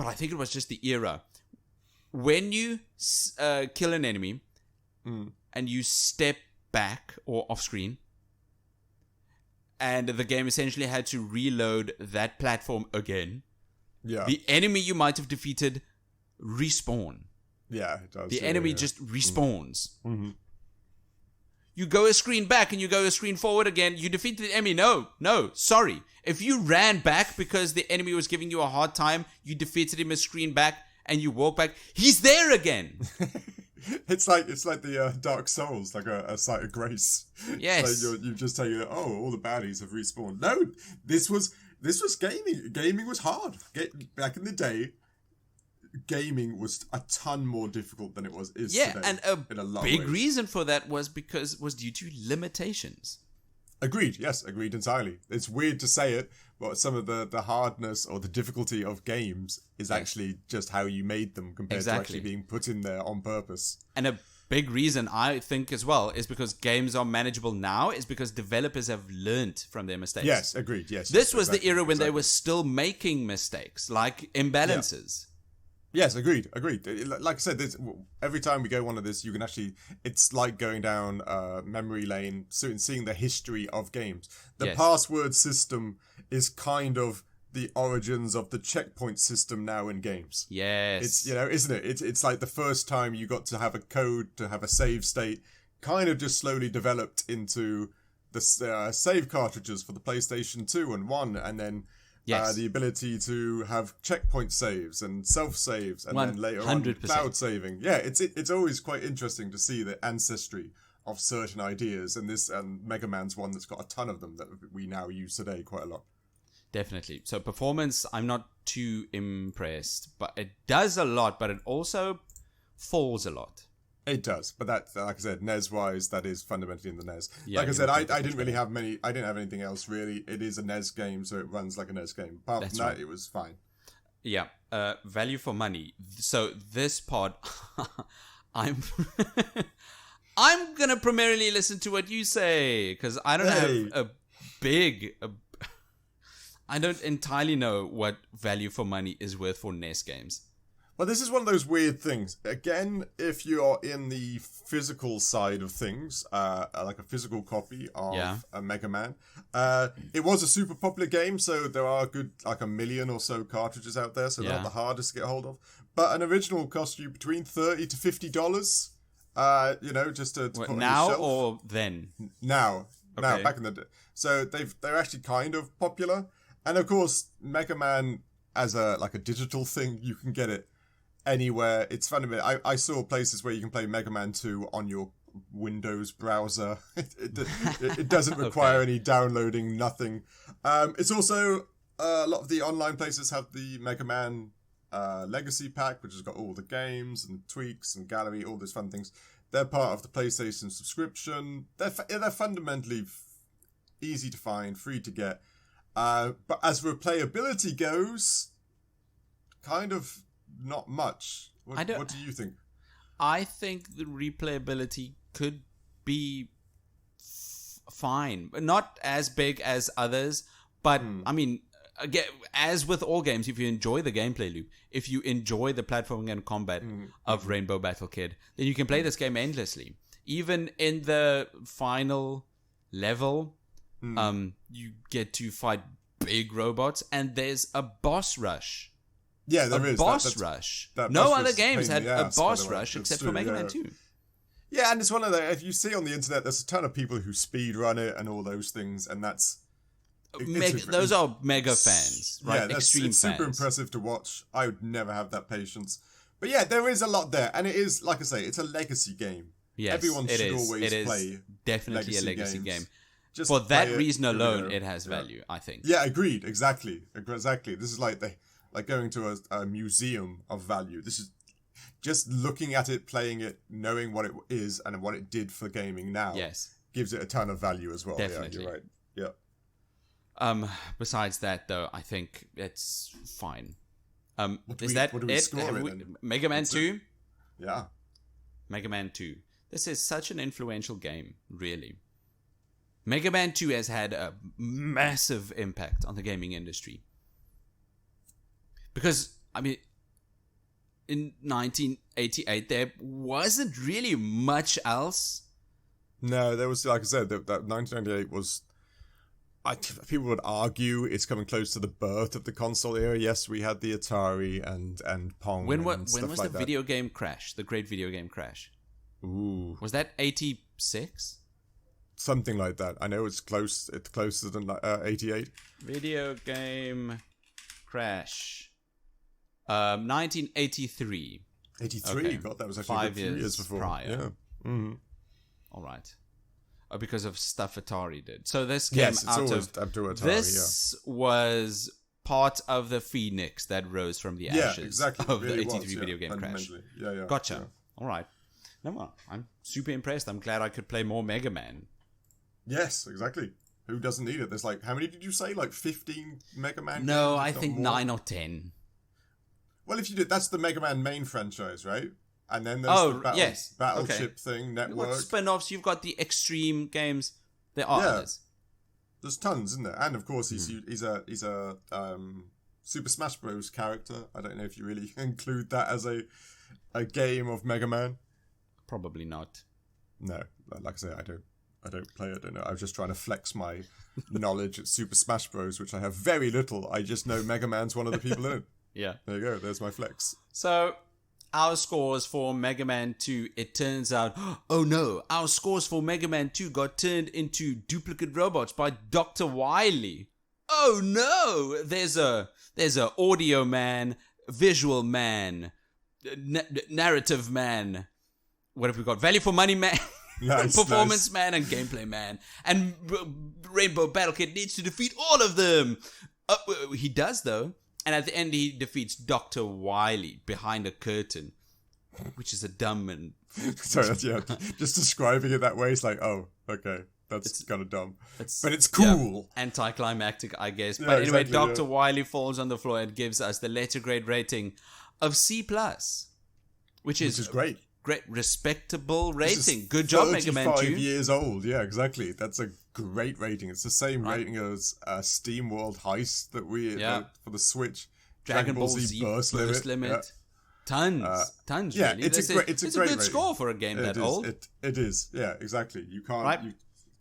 I think it was just the era when you kill an enemy and you step back or off screen. And the game essentially had to reload that platform again. Yeah. The enemy you might have defeated respawn. Yeah, it does. The enemy just respawns. Mm-hmm. You go a screen back and you go a screen forward again. You defeat the enemy. No, sorry. If you ran back because the enemy was giving you a hard time, you defeated him a screen back and you walk back, he's there again. It's like the Dark Souls, like a site of grace. Yes. Like you've just taken all the baddies have respawned. No, this was gaming. Gaming was hard. Back in the day, gaming was a ton more difficult than it is today. Yeah, and a big reason for that was due to limitations. Agreed. Yes, agreed entirely. It's weird to say it, but some of the hardness or the difficulty of games is actually just how you made them compared to actually being put in there on purpose. And a big reason I think as well is because games are manageable now is because developers have learnt from their mistakes. Yes, agreed. Yes. This was the era when they were still making mistakes, like imbalances. Yeah. Yes, agreed. Like I said, every time we go one of this, you can actually... It's like going down memory lane, seeing the history of games. The password system is kind of the origins of the checkpoint system now in games. Yes. It's, isn't it? It's like the first time you got to have a code, to have a save state, kind of just slowly developed into the save cartridges for the PlayStation 2 and 1, and then... Yes. The ability to have checkpoint saves and self-saves, and then later on cloud saving. Yeah, it's always quite interesting to see the ancestry of certain ideas, and Mega Man's one that's got a ton of them that we now use today quite a lot. Definitely. So performance, I'm not too impressed, but it does a lot, but it also falls a lot. It does, but that, like I said, NES-wise, that is fundamentally in the NES. Yeah, like I said, I didn't really have many... I didn't have anything else, really. It is a NES game, so it runs like a NES game. Apart from that, it was fine. Yeah. Value for money. So this pod, I'm going to primarily listen to what you say, because I don't have I don't entirely know what value for money is worth for NES games. Well, this is one of those weird things. Again, if you are in the physical side of things, like a physical copy of a Mega Man, it was a super popular game, so there are good, like 1 million or so cartridges out there, so they're not the hardest to get hold of. But an original cost you between $30 to $50, just to put on now your shelf. or then? Now, back in the day. So they're actually kind of popular. And of course, Mega Man as a digital thing, you can get it anywhere. It's funny. I saw places where you can play Mega Man 2 on your Windows browser. It doesn't require any downloading, nothing. It's also a lot of the online places have the Mega Man Legacy Pack, which has got all the games and tweaks and gallery, all those fun things. They're part of the PlayStation subscription. They're fundamentally easy to find, free to get. But as for playability goes, kind of not much. What do you think? I think the replayability could be fine, but not as big as others. But I mean, again, as with all games, if you enjoy the gameplay loop, if you enjoy the platforming and combat of Rainbow Battle Kid, then you can play this game endlessly. Even in the final level, you get to fight big robots, and there's a boss rush. Yeah, there is. Boss rush. No other games had a boss rush except for Mega Man 2. Yeah, and it's one of the... If you see on the internet, there's a ton of people who speed run it and all those things, and that's... Those are mega fans, right? Yeah, Extreme it's super fans. impressive to watch. I would never have that patience. But yeah, there is a lot there, and it is, like I say, it's a legacy game. Yes, everyone should always play. Definitely a legacy game. Just for that reason alone, it has value, I think. Yeah, agreed. Exactly. This is like going to a museum of value. This is just looking at it, playing it, knowing what it is and what it did for gaming now. Yes, gives it a ton of value as well. Definitely. Yeah, you're right. Yeah. Besides that, though, I think it's fine. What do we score it then? Mega Man 2? Yeah. Mega Man 2. This is such an influential game, really. Mega Man 2 has had a massive impact on the gaming industry. Because, I mean, in 1988, there wasn't really much else. No, there was, like I said, that 1998 was... people would argue it's coming close to the birth of the console era. Yes, we had the Atari and Pong. When was the video game crash? The great video game crash. Ooh, was that 86? Something like that. I know it's close. It's closer than 88. Video game crash. 1983. 83. Okay. God, that was actually 5 years before. Prior. Yeah. Mm-hmm. All right. Because of stuff Atari did. So this came out of Atari, this was part of the phoenix that rose from the ashes of the 83 video game crash. Yeah. Gotcha. Yeah. All right. No, well, I'm super impressed. I'm glad I could play more Mega Man. Yes, exactly. Who doesn't need it? There's like, how many did you say? Like 15 Mega Man No, games? I think more? 9 or 10. Well, if you did, that's the Mega Man main franchise, right? And then there's the Battleship thing, Network. What spin-offs? You've got the Extreme games. There are others. There's tons, isn't there? And of course, he's a Super Smash Bros. Character. I don't know if you really include that as a game of Mega Man. Probably not. No, like I say, I don't play it. I don't know. I was just trying to flex my knowledge at Super Smash Bros., which I have very little. I just know Mega Man's one of the people in it. Yeah. There you go. There's my flex. So, our scores for Mega Man 2, it turns out, oh no, our scores for Mega Man 2 got turned into duplicate robots by Dr. Wily. Oh no! There's a audio man, visual man, narrative man. What have we got? Value for money man. Nice, Performance man and gameplay man. And Rainbow Battle Kid needs to defeat all of them. He does though. And at the end, he defeats Dr. Wily behind a curtain, which is a dumb and... Sorry, just describing it that way, it's like, oh, okay, that's kind of dumb. But it's cool. Yeah, anticlimactic, I guess. Yeah, But anyway, exactly, Dr. Wily falls on the floor and gives us the letter grade rating of C+, which is great. Great, respectable rating. Good job, Mega Man 2. 35 years old, yeah, exactly. That's a great rating. It's the same rating as SteamWorld Heist that we for the Switch. Dragon Ball Z Burst Limit. Tons. Yeah, really. it's a good rating. score for a game that old. It is. Yeah, exactly. You can't you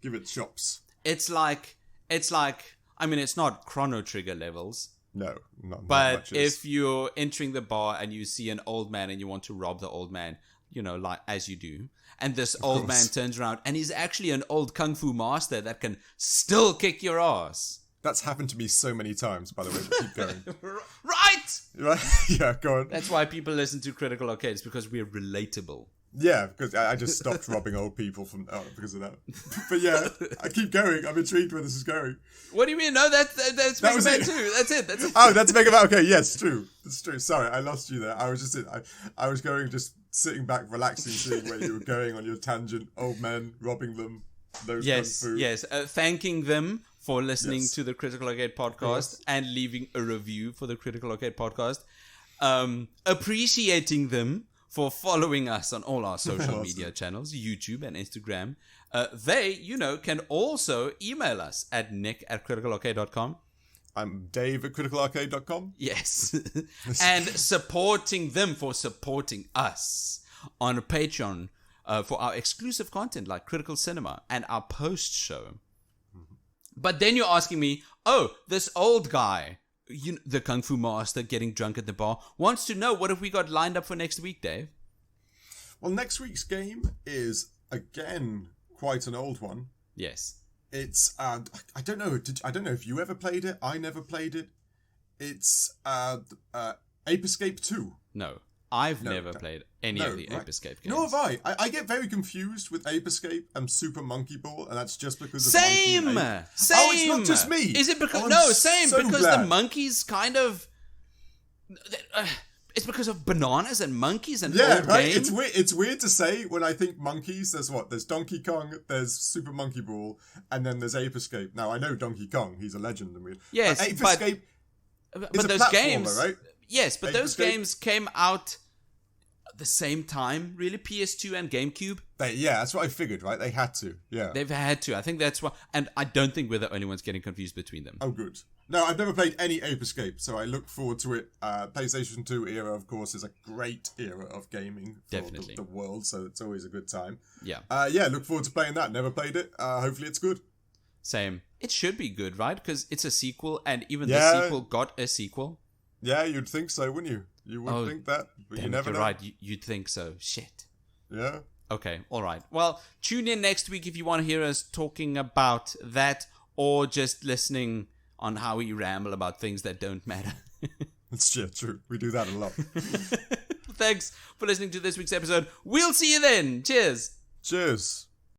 give it shops. It's like. I mean, it's not Chrono Trigger levels. No, not But much if you're entering the bar and you see an old man and you want to rob the old man, like as you do, and this old man turns around and he's actually an old kung fu master that can still kick your ass. That's happened to me so many times, by the way. But keep going. Right? Yeah, go on. That's why people listen to Critical Arcades, because we're relatable. Yeah, because I just stopped robbing old people because of that. But yeah, I keep going. I'm intrigued where this is going. What do you mean? No, that's Mega Man 2. That's it. Oh, that's Mega Man. Okay, yes, true. That's true. Sorry, I lost you there. I was I was going, just sitting back, relaxing, seeing where you were going on your tangent. Old men, robbing them. Kung fu. Yes. Thanking them for listening to the Critical Arcade podcast and leaving a review for the Critical Arcade podcast. Appreciating them for following us on all our social media channels, YouTube and Instagram. They, can also email us at nick@criticalarcade.com. I'm Dave at criticalarcade.com. Yes. And supporting them for supporting us on Patreon for our exclusive content like Critical Cinema and our post show. But then you're asking me, this old guy, the Kung Fu Master getting drunk at the bar, wants to know what have we got lined up for next week, Dave? Well, next week's game is, again, quite an old one. Yes. It's, I don't know if you ever played it. I never played it. It's Ape Escape 2. No. I've never played any of the Ape Escape games. Nor have I. I get very confused with Ape Escape and Super Monkey Ball, and that's just because of Same! Monkey and Ape. Same! Oh, it's not just me! Is it because... same, because the monkeys kind of... it's because of bananas and monkeys and old right. game? It's weird to say when I think monkeys. There's Donkey Kong, there's Super Monkey Ball, and then there's Ape Escape. Now, I know Donkey Kong, he's a legend. Yes, Ape Escape is a those platformer, games... right? Yes, but Ape those Escape? games came out at the same time, really, PS2 and GameCube. That's what I figured, right? They had to, yeah. They've had to. I think that's why, and I don't think we're the only ones getting confused between them. Oh, good. No, I've never played any Ape Escape, so I look forward to it. PlayStation 2 era, of course, is a great era of gaming for the world, so it's always a good time. Yeah. Look forward to playing that. Never played it. Hopefully it's good. Same. It should be good, right? Because it's a sequel, and even the sequel got a sequel. Yeah, you'd think so, wouldn't you? You would think that, but you never know. Right, you'd think so. Shit. Yeah. Okay, all right. Well, tune in next week if you want to hear us talking about that, or just listening on how we ramble about things that don't matter. It's true. We do that a lot. Thanks for listening to this week's episode. We'll see you then. Cheers. Cheers.